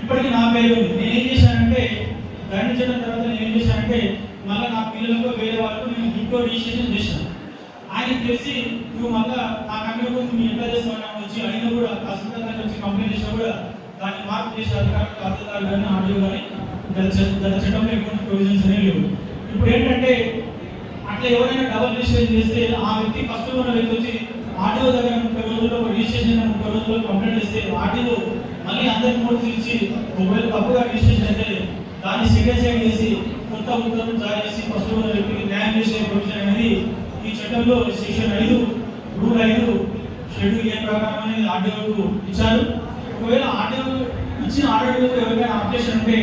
ఇప్పటికీ నా పేరు ఉంది. నేనేం చేశానంటే దండించడం తర్వాత నేనేం చేశానంటే మళ్ళీ నా పిల్లలకు వేరే వాళ్ళకు నేను ఇంకో రిజిస్ట్రేషన్ చేశాను. ఆయనకి తెలిసి నువ్వు మళ్ళీ నా కంపెనీ నువ్వు ఎట్లా చేస్తావు వచ్చి అయినా కూడా తహసీల్దార్ దగ్గర వచ్చి కంప్లైంట్ చేసినా కూడా దాన్ని మార్పు చేసే అధికారులు తహసీల్దార్ కానీ ఆర్డీఓ కానీ గత చట్టంలో ఎటువంటి ప్రొవిజన్స్ అనేవి లేవు. ఇప్పుడు ఏంటంటే అట్లా ఎవరైనా డబల్ రిజిస్ట్రేషన్ చేస్తే ఆ వ్యక్తి ఫస్ట్ ఉన్న వ్యక్తి వచ్చి ఆర్టీఓ దగ్గర 30 రోజుల్లో రిజిస్ట్రేషన్ 30 రోజుల్లో కంప్లైంట్ చేస్తే ఆర్టీఓ మళ్ళీ అందరికి నోటీస్ ఇచ్చి ఒకవేళ తప్పుగా రిజిస్ట్రేషన్ అయితే దాన్ని సెటిల్ చేసి కొత్త ఉత్తర్వులు జారీ చేసి ఫస్ట్ ఉన్న వ్యక్తికి న్యాయం చేసే ప్రొవిజన్ అనేది ఈ చట్టంలో సెక్షన్ 5 రూల్ 5 షెడ్యూల్ ఏ ప్రకారం అనేది ఆర్టీఓకు ఇచ్చారు. ఒకవేళ ఆర్టీఓ ఇచ్చిన ఆర్డర్ ఎవరికైనా అప్లికేషన్ ఉంటే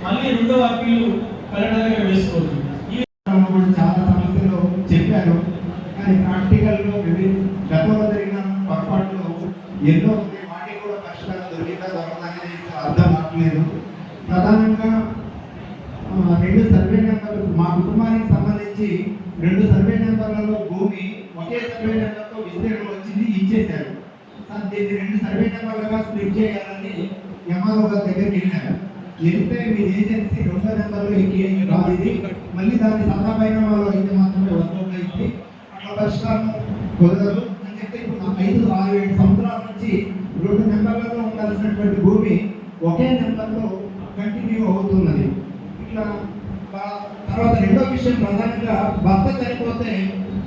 మళ్ళీ రెండో అప్పీలు కలెక్టర్ దగ్గర వేసుకోవచ్చు. చాలా సమస్యలు చెప్పారు, కానీ ప్రాక్టికల్లో గతంలో జరిగిన పొరపాట్లు ఎన్నో వాటికి కూడా పరిష్కారం రెండు సర్వే నెంబర్లు మా కుటుంబానికి సంబంధించి 2 సర్వే నెంబర్లలో భూమి ఒకే సర్వే నెంబర్తో విస్తీర్ణం వచ్చింది ఇచ్చేశారు. సార్ దీన్ని 2 సర్వే నెంబర్లుగా స్ప్లిట్ చేయాలని ఎంఆర్ఓ గారి దగ్గరికి వెళ్ళారు. వెళ్తే మీ ఏజెన్సీ 2 నెంబర్లో ఎక్కి రాదు, ఇది మళ్ళీ దాన్ని సాదాపైన వాళ్ళు అయితే మాత్రమే వర్కౌట్ అయింది, అట్లా పరిష్కారం కుదరదు అని చెప్పి ఇప్పుడు 5-6-7 సంవత్సరాల నుంచి 2 నెంబర్లలో ఉండాల్సినటువంటి భూమి ఒకే నెంబర్లో కంటిన్యూ అవుతున్నది. ఇట్లా తర్వాత రెండో విషయం ప్రధానంగా భర్త చనిపోతే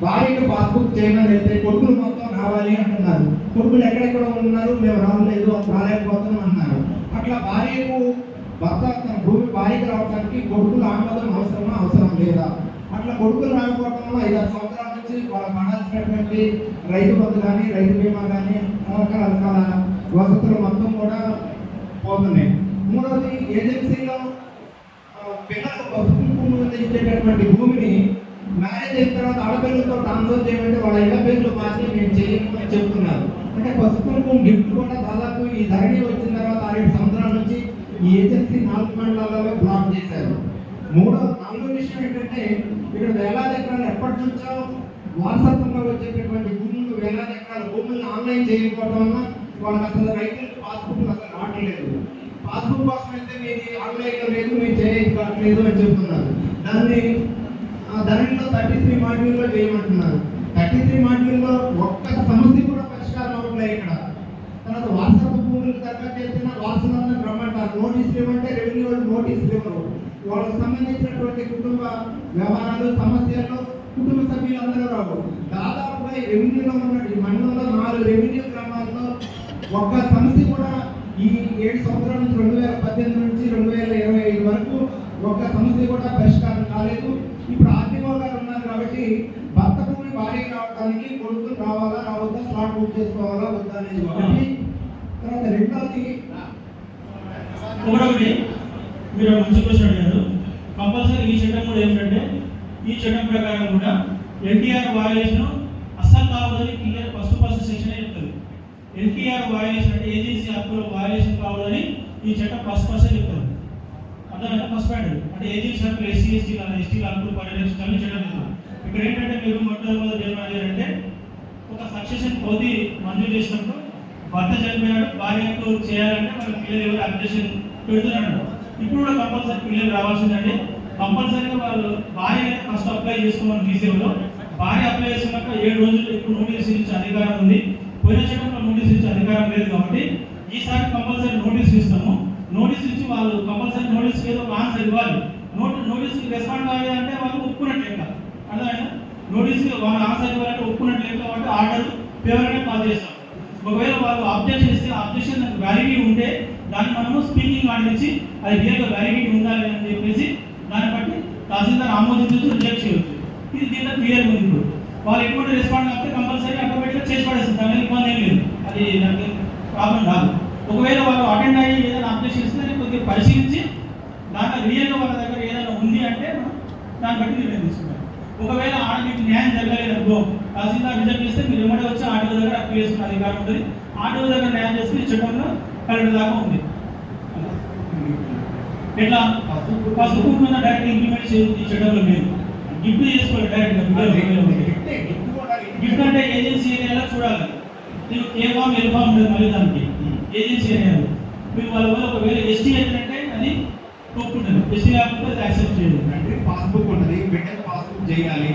భార్యకు పాస్బుక్ చేయమని వెళ్తే కొడుకులు మొత్తం రావాలి అంటున్నారు. కొడుకులు ఎక్కడెక్కడ ఉన్నారు, మేము రావలేదు రాలేకపోతున్నాం అన్నారు. అట్లా భార్యకు భర్త తన భూమి భార్యకు రావడానికి కొడుకులు ఆమోదం అవసరం లేదా? అట్లా కొడుకులు రాకపోవడంలో 5-6 సంవత్సరాల నుంచి వాళ్ళకి పడాల్సినటువంటి రైతు బంధు కానీ రైతు బీమా కానీ రకరకాల వసతులు మొత్తం కూడా పోతున్నాయి. మూడవది ఏజెన్సీలో పిల్లలకు పసుపు ఇచ్చేటటువంటి భూమిని మ్యారేజ్ అయిన తర్వాత ఆడపిల్లలతో ట్రాన్స్ఫర్ చేయమంటే వాళ్ళ ఇళ్ల పేర్లు మార్చి మేము చేయము అని చెప్తున్నారు. అంటే పసుపు గిఫ్ట్ కూడా దాదాపు ఈ ధరణి వచ్చిన తర్వాత 6-7 సంవత్సరాల నుంచి ఈ ఏజెన్సీ 4 మండలాల్లో బ్లాక్ చేశారు. నాలుగో విషయం ఏంటంటే ఇక్కడ వేలాది ఎకరాలు ఎప్పటి నుంచో వారసత్వంగా వచ్చేటటువంటి భూములు, వేలాది ఎకరాల భూములను ఆన్లైన్ చేయకపోవడం వల్ల వాళ్ళకి అసలు రైతులకు పాస్బుక్ అసలు రావట్లేదు. పాస్బుక్ కోసం అయితే మీది ఆన్లైన్లో లేదు, మీరు చేయట్లేదు అని చెప్తున్నారు. దానిలో 33 మాడ్యూల్లో చేయమంటున్నారు. 33 మాడ్యూల్లో ఒక్క సమస్య కూడా పరిష్కారం అవ్వట్లేదు ఇక్కడ. తర్వాత వారసత్వ భూములకు దరఖాస్తు చేస్తున్న వారసులందరూ రమ్మంటారు, నోటీసులు ఇవ్వమంటే రెవెన్యూ వాళ్ళు నోటీసులు ఇవ్వరు. వాళ్ళకి సంబంధించినటువంటి కుటుంబ వ్యవహారాలు సమస్యలు కుటుంబ సభ్యులందరూ రావు. దాదాపుగా ఈ రెవెన్యూలో ఉన్న ఈ మండలంలో 4 రెవెన్యూ గ్రామాల్లో ఒక్క సమస్య కూడా ఈ 7 సంవత్సరాల నుంచి 2018 నుంచి 2025 వరకు ఒక్క సమస్య కూడా పరిష్కారం కాలేదు. ఇప్పుడు ఆర్టీఓ గారు ఉన్నారు కాబట్టి భర్త భూమి భార్యకి రావడానికి కొడుకులు రావాలా రావద్దా, స్లాట్ బుక్ చేసుకోవాలా వద్దా అనేది ఒకటి. తర్వాత రెండోది మీరు మంచి క్వశ్చన్ అడిగారు. కంపల్సరీ ఈ చట్టం కూడా ఏంటంటే ఈ చట్టం ప్రకారం కూడా ఎన్టీఆర్ వయలేషన్ అస్సలు కావద్దని క్లియర్ ఫస్ట్ సెక్షన్ చెప్తుంది. ఎన్టీఆర్ వయలేషన్ అంటే ఏజెన్సీ హక్కుల వయలేషన్ కావద్దని ఈ చట్టం ఫస్ట్ చెప్తుంది. అర్థమైనా ఫస్ట్ పాయింట్ అంటే ఏజెన్సీ హక్కులు ఎస్సీల హక్కులు పరిరక్షించాలని చట్టం చెప్తుంది. ఇక్కడ ఏంటంటే మీరు మొట్టమొదటి ఏమంటే ఒక సక్సెషన్ పౌతి మంజూరు చేసినప్పుడు భర్త చనిపోయాడు, భార్యకు చేయాలంటే మనకు పిల్లలు ఎవరు అప్లికేషన్ పెడుతున్నాడు. ఇప్పుడు కూడా కంపల్సరీ పిల్లలు రావాల్సిందండి. కంపల్సరీగా వాళ్ళు భార్య ఫస్ట్ అప్లై చేసుకోమని బీసీలో భార్య అప్లై చేసుకున్నాక 7 రోజులు ఇప్పుడు నోటీస్ ఇచ్చే అధికారం ఉంది. పోయిన చట్టంలో నోటీస్ ఇచ్చే అధికారం లేదు కాబట్టి ఈసారి కంపల్సరీ నోటీస్ ఇస్తాము. నోటీస్ ఇచ్చి వాళ్ళు కంపల్సరీ నోటీస్ ఏదో ఒక ఆన్సర్ ఇవ్వాలి. నోటీస్కి రెస్పాండ్ కాలేదంటే వాళ్ళు ఒప్పుకున్నట్లే. అర్థమైనా నోటీస్ వాళ్ళు ఆన్సర్ ఇవ్వాలంటే ఒప్పుకున్నట్లే కాబట్టి ఆర్డర్ ఫేవర్గా పాస్ చేస్తాం. ఒకవేళ వాళ్ళు అబ్జెక్షన్ ఇస్తే అబ్జెక్షన్ వ్యాలిడిటీ ఉంటే దాన్ని మనము స్పీకింగ్ ఆర్డర్ ఇచ్చి అది రియల్గా వ్యాలిడిటీ ఉండాలి అని చెప్పేసి దాన్ని బట్టి తహసీల్దార్ ఆమోదించవచ్చు, రిజెక్ట్ చేయవచ్చు. ఇది దీంట్లో క్లియర్ ఉంది. ఇప్పుడు వాళ్ళు ఎటువంటి రెస్పాండ్ కాకపోతే కంపల్సరీ ఆటోమేటిక్గా చేసి పడేస్తుంది. దాని ఇబ్బంది ఏం లేదు, అది నాకు ప్రాబ్లం రాదు. ఒకవేళ వాళ్ళు అటెండ్ అయ్యి ఏదైనా అబ్జెక్షన్ ఇస్తే కొద్దిగా పరిశీలించి దాంట్లో రియల్గా వాళ్ళ దగ్గర ఏదైనా ఉంది అంటే దాన్ని బట్టి నిర్ణయం తీసుకుంటారు. ఒకవేళ ఆడ మీకు న్యాయం జరగలేదు అనుకో తహసీల్దార్ రిజెక్ట్ చేస్తే మీరు ఎమ్మడే వచ్చి ఆటో దగ్గర అప్పీల్ చేసుకునే అధికారం ఉంటుంది. ఆటో దగ్గర న్యాయం చేసుకుని చట్టంలో కలెక్టర్ దాకా ఉంది. ఎట్లా పసుపు మీద డైరెక్ట్ ఇంప్లిమెంట్ చేసి చట్టంలో లేదు. గిఫ్ట్ చేసుకోవాలి డైరెక్ట్గా. గిఫ్ట్ అంటే ఏజెన్సీ ఏరియాలో చూడాలి. ఏ ఫామ్ ఎల్ ఫామ్ ఉంటుంది మళ్ళీ దానికి ఏజెన్సీ ఏరియాలో మీరు వాళ్ళ వల్ల ఒకవేళ ఎస్టీ అయితే అది ఒప్పుకుంటుంది, ఎస్టీ లేకపోతే అది యాక్సెప్ట్ చేయదు. అంటే పాస్బుక్ ఉంటుంది, బిడ్డకు పాస్బుక్ చేయాలి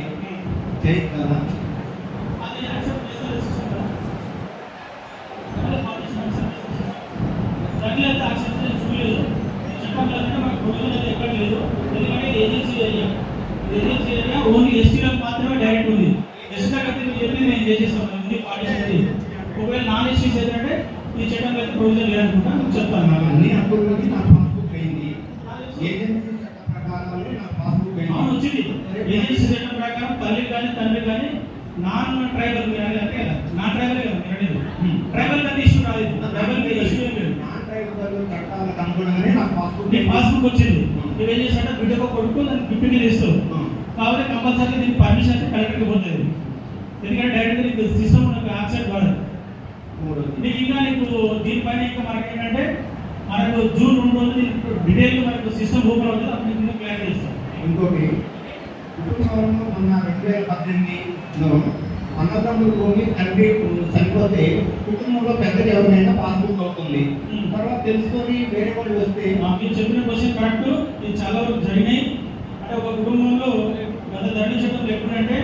కదా, అది యాక్సెప్ట్ చేస్తారు. దాంట్లో అయితే యాక్సెప్ట్ చూడలేదు. చెప్పాలంటే మనకు ప్రొవిజన్ అయితే ఎక్కడ లేదు. ఎందుకంటే ఏజెన్సీ ఏరియా ఓన్లీ ఎస్టీలకు మాత్రమే డైరెక్ట్ ఉంది. ఎస్టీలకు అయితే మీరు చెప్పింది మేము చేసేస్తాం ఉంది పార్టీ. ఒకవేళ నాన్ ఎస్టీస్ ఏంటంటే ఈ చట్టంలో అయితే ప్రొవిజన్ లేదనుకుంటా చెప్తాను. నాకు అన్ని హక్కులకి నాకు పాస్బుక్ అయింది, ఏజెన్సీ చట్టం ప్రకారం నాకు పాస్బుక్ అయింది. అవును వచ్చింది. ఏజెన్సీ చట్టం ప్రకారం తల్లి కానీ తండ్రి కానీ నాన్ ట్రైబల్ అంటే నాన్ ట్రైబల్ ట్రైబల్ కానీ ఇష్యూ రాలేదు. ట్రైబల్ ఇష్యూ ఏం లేదు. నాన్ ట్రైబల్ చట్టాలకు అనుగుణంగానే నాకు పాస్బుక్ వచ్చింది. ఇవేం చేసినట్టే బిడ్డకు కొడుకు దాన్ని గిఫ్ట్ కింద ఇస్తావు కాబట్టి కంపల్సరీ దీనికి పర్మిషన్ అయితే కలెక్టర్కి పోతుంది. ఎందుకంటే డైరెక్ట్గా నీకు సిస్టమ్ నాకు యాక్సెప్ట్ కాదు. నీకు ఇంకా నీకు దీనిపైన ఇంకా మనకి ఏంటంటే మనకు జూన్ 2 రోజులు డీటెయిల్గా మనకు సిస్టమ్ ఓపెన్ అవుతుంది. అప్పుడు నీకు క్లారిటీ ఇంకోటి కుటుంబంలో మొన్న 2018లో అన్నదమ్ములు భూమి తండ్రి చనిపోతే కుటుంబంలో పెద్దలు ఎవరినైనా పాస్బుక్ అవుతుంది. తర్వాత తెలుసుకొని వేరే వాళ్ళు వస్తే మీరు చెప్పిన క్వశ్చన్ కరెక్ట్. ఇది చాలా వరకు జరిగినాయి. అంటే ఒక కుటుంబంలో గత ధరణి చట్టంలో ఎప్పుడంటే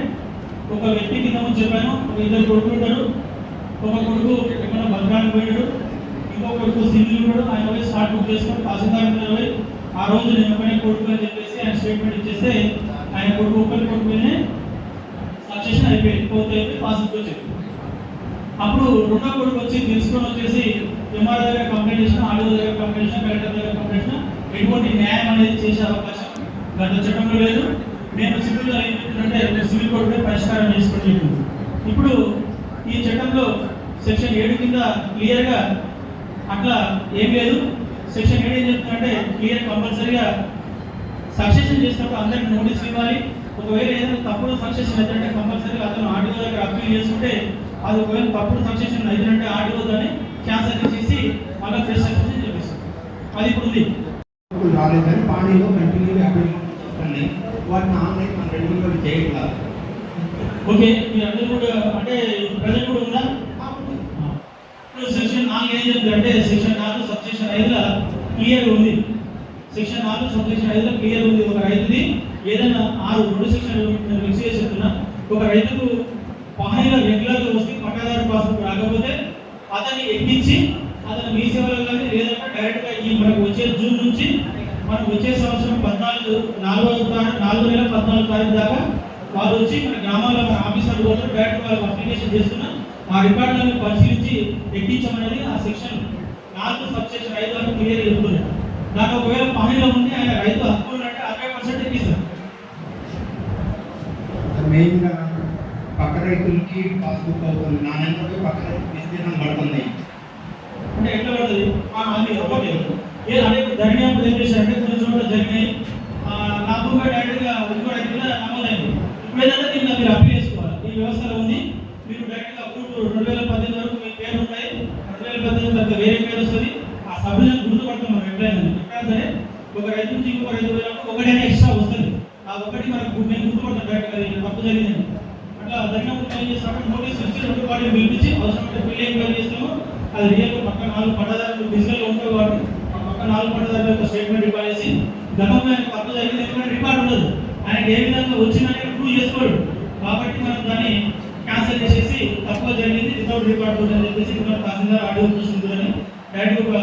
ఒక వ్యక్తి కింద ముందు చెప్పాను, ఒక ఇద్దరు కొడుకులు ఉంటారు. ఒక కొడుకు ఎక్కడ భద్రానికి పోయాడు, ఇంకో కొడుకు సింగిల్ ఉన్నాడు. ఆయన పోయి స్టార్ట్ బుక్ చేసుకొని తహసీల్దార్ పోయి ఆ రోజు నేను పైన కొడుకు అని చెప్పేసి ఆయన స్టేట్మెంట్ ఇచ్చేస్తే ఆయన కొడుకు ఒకరి కొడుకునే సక్సెషన్ అయిపోయింది, పోతే పాస్బుక్ వచ్చేది. అప్పుడు రెండో కొడుకు వచ్చి తెలుసుకొని వచ్చేసి ఎంఆర్ దగ్గర కంప్లైంట్ చేసిన, ఆర్డీఓ దగ్గర కంప్లైంట్ చేసిన, కలెక్టర్ దగ్గర కంప్లైంట్ చేసిన, ఎటువంటి న్యాయం అనేది చేసే అవకాశం గత చట్టంలో లేదు. నేను సివిల్ అంటే సివిల్ కోర్టుపై పరిష్కారం చేసుకోండి. ఇప్పుడు ఈ చట్టంలో సెక్షన్ 7 కింద క్లియర్గా అట్లా ఏం లేదు. సెక్షన్ 7 ఏం చెప్తుందంటే క్లియర్ కంపల్సరీగా సక్సెషన్ చేసినప్పుడు అందరికి నోటీస్ ఇవ్వాలి. ఒకవేళ ఏదైనా తప్పుడు సక్సెషన్ అయితే కంపల్సరీగా అతను ఆర్డీఓ దగ్గర అప్పీల్ చేసుకుంటే అది ఒకవేళ తప్పుడు సక్సెషన్ అయితే ఆర్డీఓ దాన్ని క్యాన్సల్ చేసి మళ్ళీ ఫ్రెష్ సక్సెషన్ చేపిస్తుంది. అది ఇప్పుడు ఉంది. రాలేదని పానీలో కంటిన్యూగా అప్లికేషన్ చేస్తుంది. వాటిని ఆన్లైన్ మన రెగ్యులర్ చేయట్లేదు. ఓకే, మీరు అందరూ కూడా అంటే ప్రజెంట్ కూడా ఉందా? సెక్షన్ 4 ఏం చెప్తుందంటే సెక్షన్ 4 సబ్సెక్షన్ 5లో క్లియర్ ఉంది. సెక్షన్ 4 సబ్సెక్షన్ 5లో క్లియర్ ఉంది. ఒక రైతుది ఏదైనా 2 సెక్షన్ మిక్స్ చేసి చెప్తున్నా, ఒక రైతుకు పహానీలో రెగ్యులర్గా వస్తే పట్టాదారు పాస్బుక్ రాకపోతే అతన్ని ఎక్కించి అతను మీ సేవలో కానీ లేదంటే డైరెక్ట్గా ఈ మనకు వచ్చే జూన్ నుంచి మనకు వచ్చే సంవత్సరం 4 నెల 14 తారీఖు దాకా వాళ్ళు వచ్చి మన గ్రామాల్లో మన ఆఫీసర్ పోతే డైరెక్ట్ వాళ్ళకి అప్లికేషన్ చేస్తున్నా ఆ రికార్డులను పరిశీలించి ఎక్కించమనేది ఆ సెక్షన్ 4 సబ్సెక్షన్ 5 వరకు క్లియర్ చెప్తుంది. దాని ఒకవేళ పనిలో ఉండి ఆయన రైతు హక్కులు అంటే 60% ఎక్కిస్తారు. మెయిన్గా పక్క రైతులకి పాస్బుక్ అవుతుంది, నా నెంబర్కి పక్క రైతుకి విస్తీర్ణం పడుతుంది. అంటే ఎట్లా పడుతుంది? అది ఒకటి అనేక ధరణియాలు ఏం చేశారంటే కొన్ని చోట్ల జరిగినాయి. నా భూమి డైరెక్ట్గా ఇంకో రైతు మీద నమోదైంది. ఇప్పుడు ఏదంటే దీన్ని మీరు అప్పీల్ చేసుకోవాలి. ఈ వ్యవస్థలో ఉంది. మీరు డైరెక్ట్గా అప్పుడు 2018 వరకు మీ పేరు ఉంటాయి. 2018 తర్వాత వేరే పేరు వస్తుంది. ఆ సభ్యులను గుర్తుపడతాం మనం ఎప్పుడైనా సరే. ఒక రైతు నుంచి ఇంకొక రైతు పోయినప్పుడు ఒకటైనా ఎక్స్ట్రా వస్తుంది. ఆ ఒకటి మనకు మేము గుర్తుపడతాం డైరెక్ట్గా తప్పు జరిగిందని. అట్లా జరిగినప్పుడు ఏం చేస్తామంటే నోటీస్ ఇచ్చి 2 పార్టీలు పిలిపించి అవసరమైతే బిల్ ఎంక్వైరీ చేస్తాము. అది రియల్గా పక్క 4 పట్టదారులు డిజిటల్గా ఉంటాయి కాబట్టి ఆ పక్క 4 పట్టదారుల యొక్క స్టేట్మెంట్ రికార్డ్ చేసి గతంలో ఆయన తప్పు జరిగింది ఎందుకంటే రికార్డు ఉండదు, ఆయనకి ఏ విధంగా వచ్చిందని ప్రూవ్ చేసుకోడు. కాబట్టి మనం దాన్ని క్యాన్సిల్ చేసేసి తక్కువ జరిగింది వితౌట్ రికార్డ్ అని చెప్పేసి తహసీల్దార్ ఆర్డీఓ చూసుకుంటుందని డైరెక్ట్ ఒక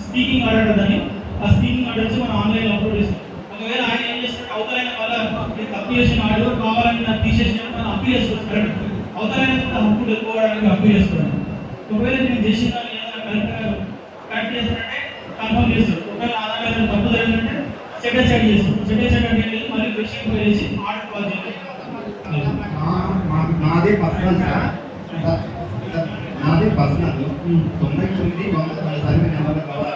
స్పీకింగ్ ఆర్డర్ దాన్ని ఆ స్పీకింగ్ ఆర్డర్ వచ్చి మనం ఆన్లైన్లో అప్లోడ్ చేస్తాం. ఒకవేళ ఆయన ఏం చేస్తారంటే అవతలైన వల్ల నేను తప్పు చేసిన ఆర్డర్ కావాలని నాకు తీసేసిన మనం అప్పీల్ చేసుకోవచ్చు. కరెక్ట్, అవతలైన హక్కులు ఎక్కువడానికి అప్పీల్ చేసుకోవడం. ఒకవేళ నేను చేసిన కరెక్ట్ చేస్తానంటే కన్ఫర్మ్ చేస్తాడు. ఒకవేళ ఆధార్ తప్పు జరిగిందంటే సెటిల్ సైడ్ చేస్తాం. సెటిల్ సైడ్ అంటే మళ్ళీ క్వశ్చన్ వేసి ఆర్డర్ పాస్ చేయాలి. నాదే పర్సనల్ సార్, నాదే పర్సనల్ 99 సర్వే నెంబర్ల ద్వారా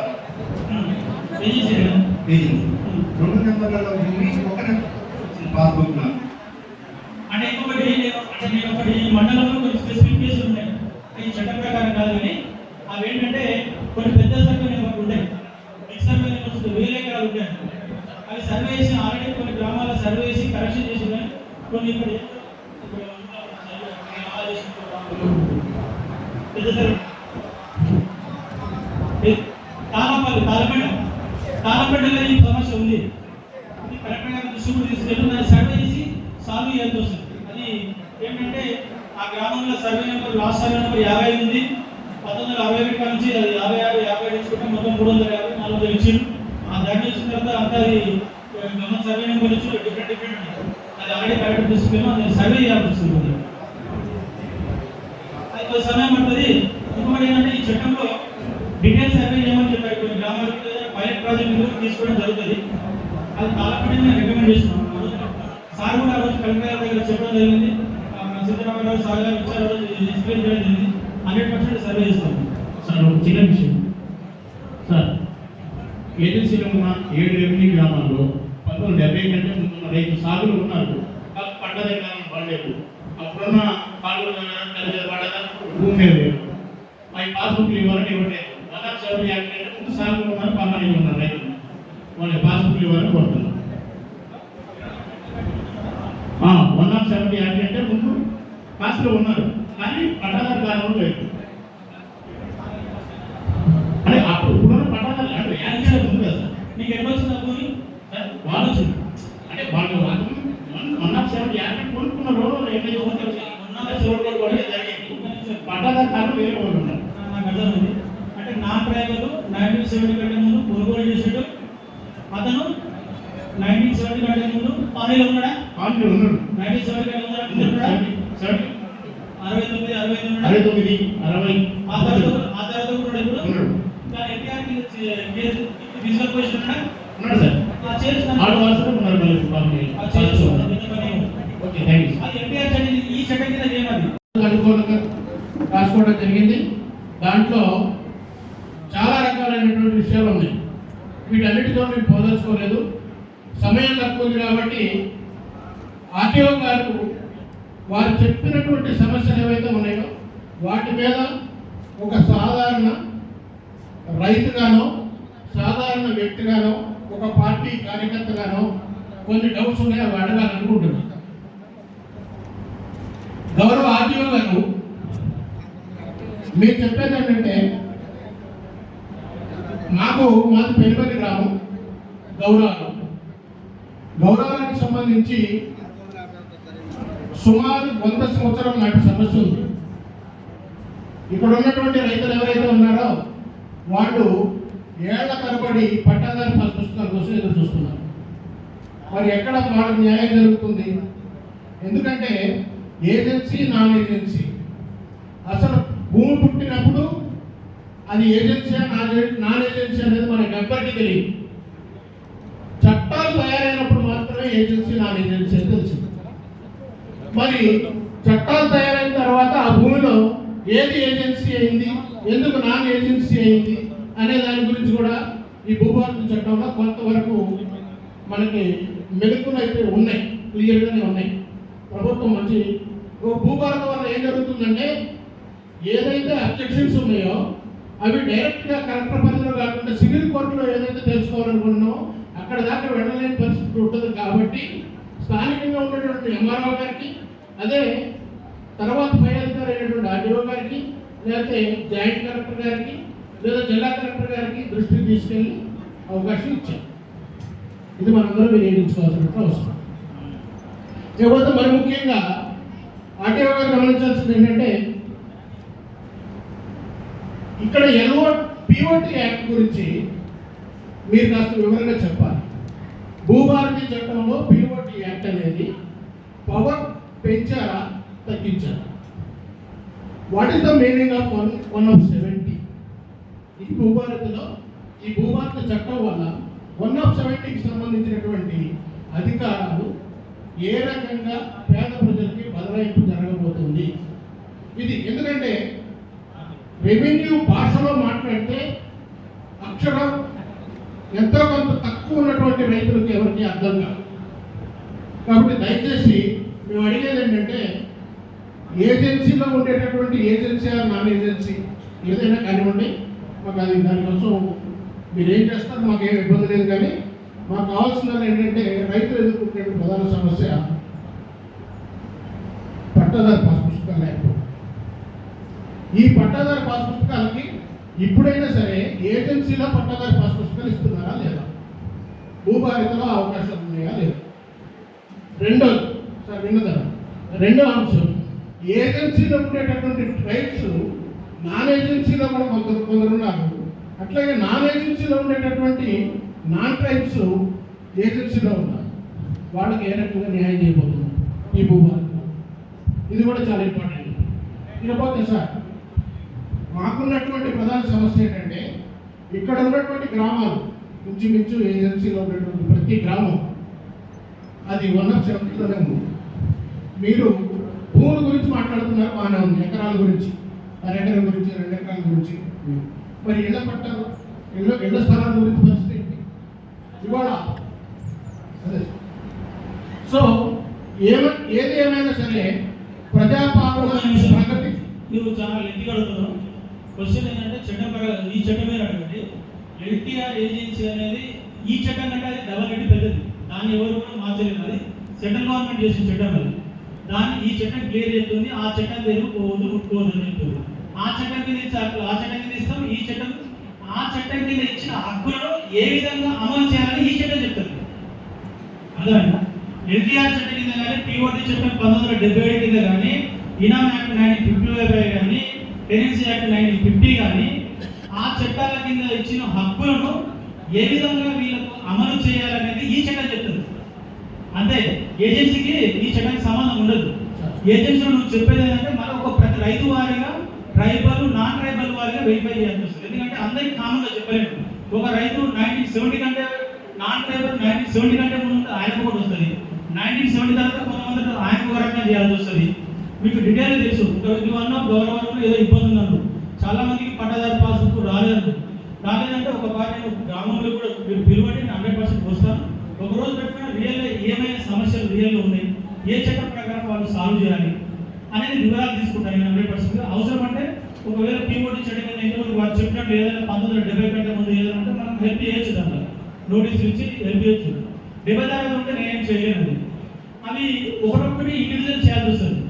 ఏజెన్సీ 2 నెంబర్లలో భూమి ఒక పాస్బుక్ అంటే ఇంకొకటి అంటే నేను ఒకటి ఈ మండలంలో కొన్ని స్పెసిఫిక్ కేసులు ఉన్నాయి. ఈ చట్టం ప్రకారం కాదు కానీ అవి ఏంటంటే కొన్ని పెద్ద సర్వే నెంబర్లు ఉంటాయి. నెక్స్ట్ సర్వే నెంబర్స్ 1000 ఎకరాలు ఉంటాయి. అవి సర్వే చేసి ఆల్రెడీ కొన్ని గ్రామాల్లో సర్వే చేసి కరెక్షన్ చేసి కొన్ని ఇక్కడ తాళపేటలో ఈ సమస్య ఉంది. అది కరెక్ట్గా దృష్టి తీసుకెళ్ళి దాన్ని సర్వే చేసి సాల్వ్ చేయాల్సి వస్తుంది. అది ఏంటంటే ఆ గ్రామంలో survey number last survey number 50 ఉంది. 1961 నుంచి అది 56 ఇచ్చుకుంటే మొత్తం 350 400 ఇచ్చిండు. ఆ దాన్ని వచ్చిన తర్వాత అంతా అది గవర్నమెంట్ సర్వే నెంబర్ వచ్చి డిఫరెంట్ ఉంటుంది. అది ఆల్రెడీ కరెక్ట్ తీసుకెళ్ళి దాన్ని సర్వే చేయాల్సి వస్తుంది. అది కొంచెం సమయం పడుతుంది. ఇంకొకటి ఏంటంటే ఈ చట్టంలో డీటెయిల్ సర్వే చేయమని చెప్పారు. కొన్ని గ్రామాలకు పైలట్ ప్రాజెక్ట్ తీసుకోవడం జరుగుతుంది. అది తాళపేట నేను రికమెండ్ చేస్తున్నాను. సార్ కూడా ఆ రోజు కలెక్టర్ దగ్గర చెప్పడం జరిగింది. సిద్ధరామరావు సార్ గారు వచ్చారు, ఎక్స్ప్లెయిన్ చేయడం జరిగింది. 100% సర్వే చేస్తాం. సార్ ఒక చిన్న విషయం సార్, ఏజెన్సీలో ఉన్న 7 రెవెన్యూ గ్రామాల్లో 1970 కంటే ముందున్న రైతు సాగులు ఉన్నారు. పంట దగ్గర పడలేదు. అప్పుడున్న పాల్గొన భూమి మీద లేదు. అవి పాస్బుక్లు ఇవ్వాలని ఇవ్వలేదు. 107 యాక్ట్ అంటే ముందు సాగులు ఉన్నారు, పన్నాలు ఉన్నారు రైతులు. వాళ్ళ పాస్బుక్లు ఇవ్వాలని కోరుతున్నారు. ఆస్తిలో ఉన్నారు, కానీ పట్టాదారు కాలంలో లేదు. అంటే అప్పుడు ఇప్పుడున్న పట్టాదారు అంటే యాక్సిడెంట్ ఉంది కదా సార్. నీకు ఎక్కడ వచ్చింది భూమి? సార్ వాళ్ళు వచ్చింది అంటే వాళ్ళు 107 యాభై కొనుక్కున్న రోజులు ఏమైనా పట్టాదారు కాలం వేరే వాళ్ళు ఉన్నారు. నాకు అర్థమైంది. అంటే నా డ్రైవరు 1970 కంటే ముందు కొనుగోలు చేసాడు, అతను 1970 కంటే ముందు పానీలో ఉన్నాడా? వాళ్ళు ఉన్నారు 1970 కంటే ముందు ఉన్నాడా? 69, 69, 60 ఆ తర్వాత కూడా ఇప్పుడు ఉన్నాడు. ఎన్టీఆర్కి ఫిజికల్ పొజిషన్ ఉన్నాడా? ఉన్నాడు సార్. ఆ చేసిన వాళ్ళు వరుసగా ఉన్నారు మళ్ళీ వాళ్ళకి. ఆ చేసిన ఓకే, థ్యాంక్ యూ. అది ఎన్టీఆర్ చట్టం, ఈ చట్టం కింద ఏమది? అనుకూలంగా రాసుకోవడం జరిగింది. దాంట్లో చాలా రకాలైనటువంటి విషయాలు ఉన్నాయి. వీటన్నిటితో మేము పోదలుచుకోలేదు, సమయం తక్కువ ఉంది కాబట్టి ఆర్టీఓ గారు వారు చెప్పినటువంటి సమస్యలు ఏవైతే ఉన్నాయో వాటి మీద ఒక సాధారణ రైతుగానో సాధారణ వ్యక్తిగానో ఒక పార్టీ కార్యకర్తగానో కొన్ని డౌట్స్ ఉన్నాయి, అవి అడగాలనుకుంటున్నాను. గౌరవ ఆర్టీఓ గారు, మీరు చెప్పేది ఏంటంటే మాది పెనుపల్లి గ్రామం గౌరవానికి సంబంధించి సుమారు 100 సంవత్సరం నాటి సమస్య ఉంది. ఇక్కడ ఉన్నటువంటి రైతులు ఎవరైతే ఉన్నారో వాళ్ళు ఏళ్ల తరబడి పట్టాదారు పాస్ పుస్తకాల కోసం ఎదురు చూస్తున్నారు. మరి ఎక్కడ వాళ్ళకి న్యాయం జరుగుతుంది? ఎందుకంటే ఏజెన్సీ నాన్ ఏజెన్సీ, అసలు భూమి పుట్టినప్పుడు అది ఏజెన్సీ నాన్ ఏజెన్సీ అనేది మనకి ఎవ్వరికీ తెలియదు. చట్టాలు తయారైనప్పుడు మాత్రమే ఏజెన్సీ నాన్ ఏజెన్సీ అని తెలిసింది. మరి చట్టాలు తయారైన తర్వాత ఆ భూమిలో ఏది ఏజెన్సీ అయింది, ఎందుకు నాన్ ఏజెన్సీ అయింది అనే దాని గురించి కూడా ఈ భూభారత చట్టంలో కొంతవరకు మనకి మెలకువలు అయితే ఉన్నాయి, క్లియర్గానే ఉన్నాయి. ప్రభుత్వం మంచి భూభారతం వల్ల ఏం జరుగుతుందంటే ఏదైతే అబ్జెక్షన్స్ ఉన్నాయో అవి డైరెక్ట్గా కలెక్టర్ పరిధిలో కాకుండా సివిల్ కోర్టులో ఏదైతే తెలుసుకోవాలనుకుంటున్నామో అక్కడ దాకా వెళ్ళలేని పరిస్థితి ఉంటుంది. కాబట్టి స్థానికంగా ఉన్నటువంటి ఎంఆర్ఓ గారికి, అదే తర్వాత పై అధికారి అయినటువంటి ఆర్డీఓ గారికి, లేకపోతే జాయింట్ కలెక్టర్ గారికి, లేదా జిల్లా కలెక్టర్ గారికి దృష్టికి తీసుకెళ్ళి అవకాశం ఇచ్చారు. ఇది మనందరం వినియోగించుకోవాల్సిన అవసరం. లేకపోతే మరి ముఖ్యంగా ఆర్టీఓ గారు గమనించాల్సింది ఏంటంటే ఇక్కడ పిఓటి యాక్ట్ గురించి మీరు కాస్త వివరంగా చెప్పాలి. భూభారతి చట్టంలో పిఓటి యాక్ట్ అనేది పవర్ పెంచారా తగ్గించారా? What is the meaning of 1/70? ఈ భూభారత చట్టం వల్ల 1/70కి సంబంధించినటువంటి అధికారాలు ఏ రకంగా పేద ప్రజలకి బదలాయింపు జరగబోతుంది? ఇది ఎందుకంటే రెవెన్యూ భాషలో మాట్లాడితే అక్షరం ఎంతో కొంత తక్కువ ఉన్నటువంటి రైతులకు ఎవరికి అర్థం కాదు. కాబట్టి దయచేసి మేము అడిగేది ఏంటంటే ఏజెన్సీలో ఉండేటటువంటి ఏజెన్సీ ఆర్ నాన్ ఏజెన్సీ ఏదైనా కానివ్వండి, మాకు అది దానికోసం మీరు ఏం చేస్తారు మాకేం ఇబ్బంది లేదు. కానీ మాకు కావాల్సిన ఏంటంటే రైతులు ఎదుర్కొంటే ప్రధాన సమస్య పట్టాదారు పాస్ పుస్తకాలు లేకపోవడం. ఈ పట్టాదారు పాస్ పుస్తకాలకి ఇప్పుడైనా సరే ఏజెన్సీలో పట్టాదారు పాస్ పుస్తకాలు ఇస్తున్నారా లేదా? భూభారతలో అవకాశాలు ఉన్నాయా లేదా? రెండో అంశం, ఏజెన్సీలో ఉండేటటువంటి ట్రైబ్స్ నాన్ ఏజెన్సీలో కూడా కొందరు ఉన్నారు. అట్లాగే నాన్ ఏజెన్సీలో ఉండేటటువంటి నాన్ ట్రైబ్స్ ఏజెన్సీలో ఉన్నారు. వాళ్ళకి ఏ రకంగా న్యాయం చేయబోతున్నారు ఈ భూభారతంలో? ఇది కూడా చాలా ఇంపార్టెంట్. ఇకపోతే సార్, మాకున్నటువంటి ప్రధాన సమస్య ఏంటంటే ఇక్కడ ఉన్నటువంటి గ్రామాలు ఇంచుమించు ఏజెన్సీలో ఉన్నటువంటి ప్రతి గ్రామం అది 1/70లోనే ఉంది. మీరు భూముల గురించి మాట్లాడుతున్నారు, బాగానే ఉంది, ఎకరాల గురించి, ఎకరం గురించి, 2 ఎకరాల గురించి. మరి ఇళ్ల పట్టాలు, ఇళ్ల స్థలాల గురించి పరిస్థితి ఏంటి ఇవాళ? అదే సో ఏది ఏమైనా సరే ప్రజాపాలన ప్రగతి. నువ్వు చాలా లెంటిగా అడుగుతున్నావు. క్వశ్చన్ ఏంటంటే చట్టం ఈ చట్టమే అడగండి. ఎన్టీఆర్ ఏజెన్సీ అనేది ఈ చట్టం కంటే అది డబల్ రెడ్డి పెద్దది. దాన్ని ఎవరు కూడా మార్చలేదు. అది సెంట్రల్ గవర్నమెంట్ చేసిన చట్టం అది. దాన్ని ఈ చట్టం క్లియర్ చేస్తుంది, ఆ చట్టం తెలుపుకోవద్దు ముట్టుకోవద్దు అని చెప్తుంది. ఆ చట్టం కింద ఇచ్చే హక్కులు ఆ చట్టం కింద ఇస్తాం, ఆ చట్టం కింద ఇచ్చిన హక్కులను ఏ విధంగా అమలు చేయాలని ఈ చట్టం చెప్తుంది. అర్థమైందా? ఎన్టీఆర్ చట్టం కింద కానీ, పిఓటి చట్టం 1977 కింద కానీ, ఇనామ్ యాక్ట్ 1955 కానీ, టెనెన్సీ యాక్ట్ 1950 కానీ, ఆ చట్టాల కింద ఇచ్చిన హక్కులను ఏ విధంగా వీళ్ళకు అమలు చేయాలనేది ఈ చట్టం చెప్తుంది. అంతే, ఏజెన్సీకి ఈ చట్టానికి సంబంధం ఉండదు. ఏజెన్సీలో నువ్వు చెప్పేది ఏంటంటే మనం ఒక ప్రతి రైతు వారిగా, ట్రైబల్ నాన్ ట్రైబల్ వారిగా వెరిఫై చేయాల్సి వస్తుంది. ఎందుకంటే అందరికి కామన్గా చెప్పలేము. ఒక రైతు 1970 కంటే, నాన్ ట్రైబల్ 1970 కంటే ముందు ఆయనకు ఒకటి వస్తుంది, 1970 తర్వాత కొంతమంది ఆయనకు ఒక రకంగా చేయాల్సి వస్తుంది. మీకు డీటెయిల్ తెలుసు. నువ్వు అన్నావు గౌరవంలో ఏదో ఇబ్బంది ఉన్నాను, చాలా మందికి పట్టాదారు పాస్బుక్ రాలేదంటే ఒక పార్టీ నేను గ్రామంలో కూడా మీరు పిలువండి, నేను 100% వస్తాను. ఒక రోజు పెట్టుకున్న రియల్గా ఏమైనా సమస్యలు రియల్గా ఉన్నాయి, ఏ చట్టం ప్రకారం వాళ్ళు సాల్వ్ చేయాలి అనేది వివరాలు తీసుకుంటాను నేను 100%. అవసరం అంటే ఒకవేళ పిఓటి చట్టం కింద ఇంతకుముందు వారు చెప్పినట్టు ఏదైనా 1970 కంటే ముందు ఏదైనా ఉంటే మనం హెల్ప్ చేయొచ్చు, దాంట్లో నోటీసులు ఇచ్చి హెల్ప్ చేయొచ్చు. 70 దాకా ఉంటే నేనేం చేయలేను. అవి ఒకటొక్కటి ఇండివిజువల్ చేయాల్సి వస్తుంది.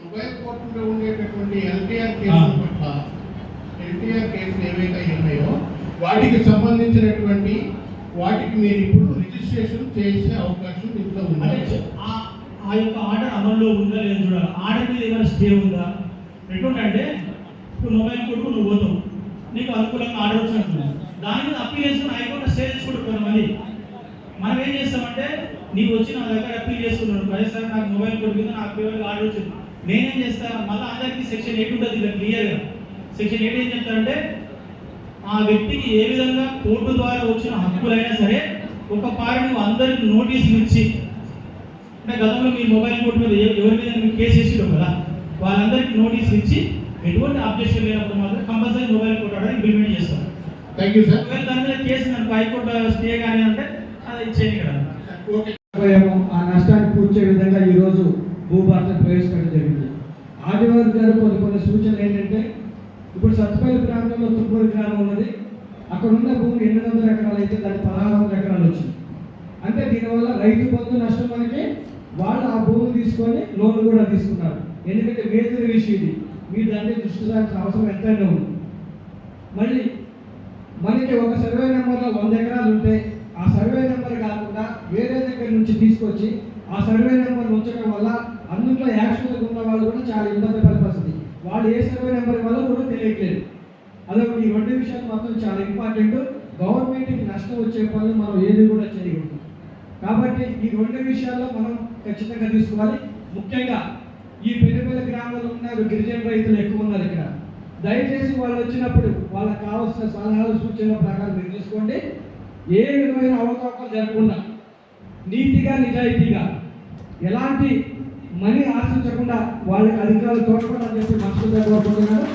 మొబైల్ కోర్టులో ఉండేటటువంటి ఎన్టీఆర్ కేసుల పట్ల, ఎన్టీఆర్ కేసులు ఏవైతే ఉన్నాయో వాటికి సంబంధించినటువంటి వాటికి మీరు ఇప్పుడు రిజిస్ట్రేషన్ చేసే అవకాశం ఇంట్లో ఉంది. ఆ యొక్క ఆర్డర్ అమల్లో ఉందా లేదా చూడాలి. ఆర్డర్ మీద ఏమైనా స్టే ఉందా? ఎట్లుంటే ఇప్పుడు మొబైల్ కోర్టుకు నువ్వు పోతావు, నీకు అనుకూలంగా ఆర్డర్ వచ్చినట్టు దాని మీద అప్పీల్ చేసుకుని హైకోర్టు స్టే చేసుకుంటారు కొంతమంది. మనం ఏం చేస్తామంటే నీకు వచ్చి నా దగ్గర అప్పీల్ చేసుకున్నాడు, అదే సార్ నాకు మొబైల్ కోర్టు కింద నాకు పేపర్కి ఆర్డర్ వచ్చింది, నేనేం చేస్తాను మళ్ళీ అందరికీ సెక్షన్ 8 ఉంటుంది ఇలా క్లియర్గా. సెక్షన్ 8 ఏం చెప్తారంటే ఆ వ్యక్తికి ఏ విధంగా కోర్టు ద్వారా వచ్చిన హక్కులైనా సరే ఒక పారి నువ్వు అందరికి నోటీసులు ఇచ్చి, అంటే గతంలో మీ మొబైల్ కోర్టు మీద ఎవరి మీద మీరు కేసు వేసిలో కదా, వాళ్ళందరికీ నోటీసులు ఇచ్చి ఎటువంటి అబ్జెక్షన్ లేనప్పుడు మాత్రం compulsory mobile court order implement చేస్తాం. Thank you sir. ఒకవేళ దాని మీద కేసు నాకు హైకోర్టు స్టే కానీ అంటే అది ఇచ్చేయండి కదా. ఆ నష్టాన్ని పూడ్చే విధంగా ఈరోజు భూభారత ప్రవేశపెట్టడం జరిగింది. ఆదివారి గారు కొన్ని సూచనలు ఏంటంటే, ఇప్పుడు సత్తుపల్లి ప్రాంతంలో తుప్పూరు గ్రామం ఉన్నది, అక్కడ ఉన్న భూమి 800 ఎకరాలు అయితే దాన్ని 1600 ఎకరాలు వచ్చింది. అంటే దీనివల్ల రైతు బంధు నష్టం మనకి, వాళ్ళు ఆ భూమిని తీసుకొని లోన్ కూడా తీసుకున్నారు. ఎందుకంటే మేజర్ విషయం ఇది, మీరు దాన్ని దృష్టి సారించిన అవసరం ఎంతైనా ఉంది. మళ్ళీ మనకి ఒక సర్వే నెంబర్లో 100 ఎకరాలు ఉంటే ఆ సర్వే నెంబర్ కాకుండా వేరే దగ్గర నుంచి తీసుకొచ్చి ఆ సర్వే నెంబర్ ఉంచడం వల్ల అందులో యాక్చువల్గా ఉన్న వాళ్ళు కూడా చాలా ఇబ్బంది పడే పరిస్థితి. వాళ్ళు ఏ సర్వే నెంబర్ వల్ల కూడా తెలియట్లేదు. అదొకటి. ఈ 2 విషయాలు మాత్రం చాలా ఇంపార్టెంట్. గవర్నమెంట్కి నష్టం వచ్చే పనులు మనం ఏది కూడా చేయకూడదు. కాబట్టి ఈ 2 విషయాల్లో మనం ఖచ్చితంగా తీసుకోవాలి. ముఖ్యంగా ఈ పెద్దపల్లి గ్రామంలో ఉన్నారు గిరిజన రైతులు ఎక్కువ ఉన్నారు ఇక్కడ. దయచేసి వాళ్ళు వచ్చినప్పుడు వాళ్ళకి కావాల్సిన సలహాలు సూచనల ప్రకారం మీరు తీసుకోండి. ఏ విధమైన అవకాశాలు జరగకుండా నీతిగా నిజాయితీగా ఎలాంటి మనీ ఆశించకుండా వాళ్ళకి అధికారులు తోడ్పడాలని చెప్పి మనసుగా కోరుకుంటున్నారు.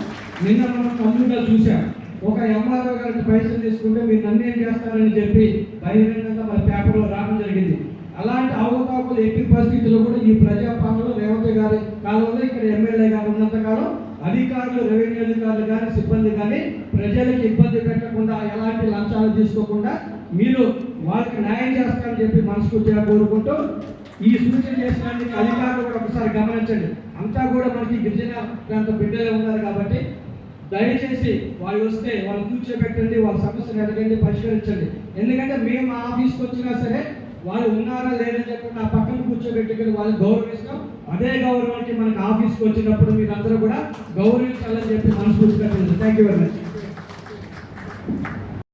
నిన్న మనం కమ్యూనిటీగా చూసాం, ఒక ఎంఆర్ఓ గారికి పైసలు తీసుకుంటే మీరు నన్ను ఏం చేస్తారని చెప్పి బహిరంగంగా మన పేపర్లో రావడం జరిగింది. అలాంటి అవకాశాలు ఎట్టి పరిస్థితుల్లో కూడా ఈ ప్రజాపాలనలో రేవంత్ గారి కాలంలో ఇక్కడ ఎమ్మెల్యే గారు ఉన్నంత కాలం అధికారులు, రెవెన్యూ అధికారులు కానీ సిబ్బంది కానీ ప్రజలకు ఇబ్బంది పెట్టకుండా ఎలాంటి లంచాలు తీసుకోకుండా మీరు వాళ్ళకి న్యాయం చేస్తారని చెప్పి మనస్ఫూర్తిగా కోరుకుంటూ, ఈ సూచన చేసినందుకు అధికారులు కూడా ఒకసారి గమనించండి. అంతా కూడా మనకి గిరిజన ప్రాంత బిడ్డలే ఉన్నారు కాబట్టి దయచేసి వాళ్ళు వస్తే వాళ్ళు కూర్చోబెట్టండి, వాళ్ళ సమస్యలు అడగండి, పరిష్కరించండి. ఎందుకంటే మేము ఆఫీస్కి వచ్చినా సరే వాళ్ళు ఉన్నారా లేదని చెప్పి నా పక్కన కూర్చోబెట్టుకుని వాళ్ళు గౌరవిస్తాం. అదే గౌరవానికి మనకి ఆఫీస్కి వచ్చినప్పుడు మీరు అందరూ కూడా గౌరవించాలని చెప్పి మనస్ఫూర్తిగా తెలుసు. Thank you very much.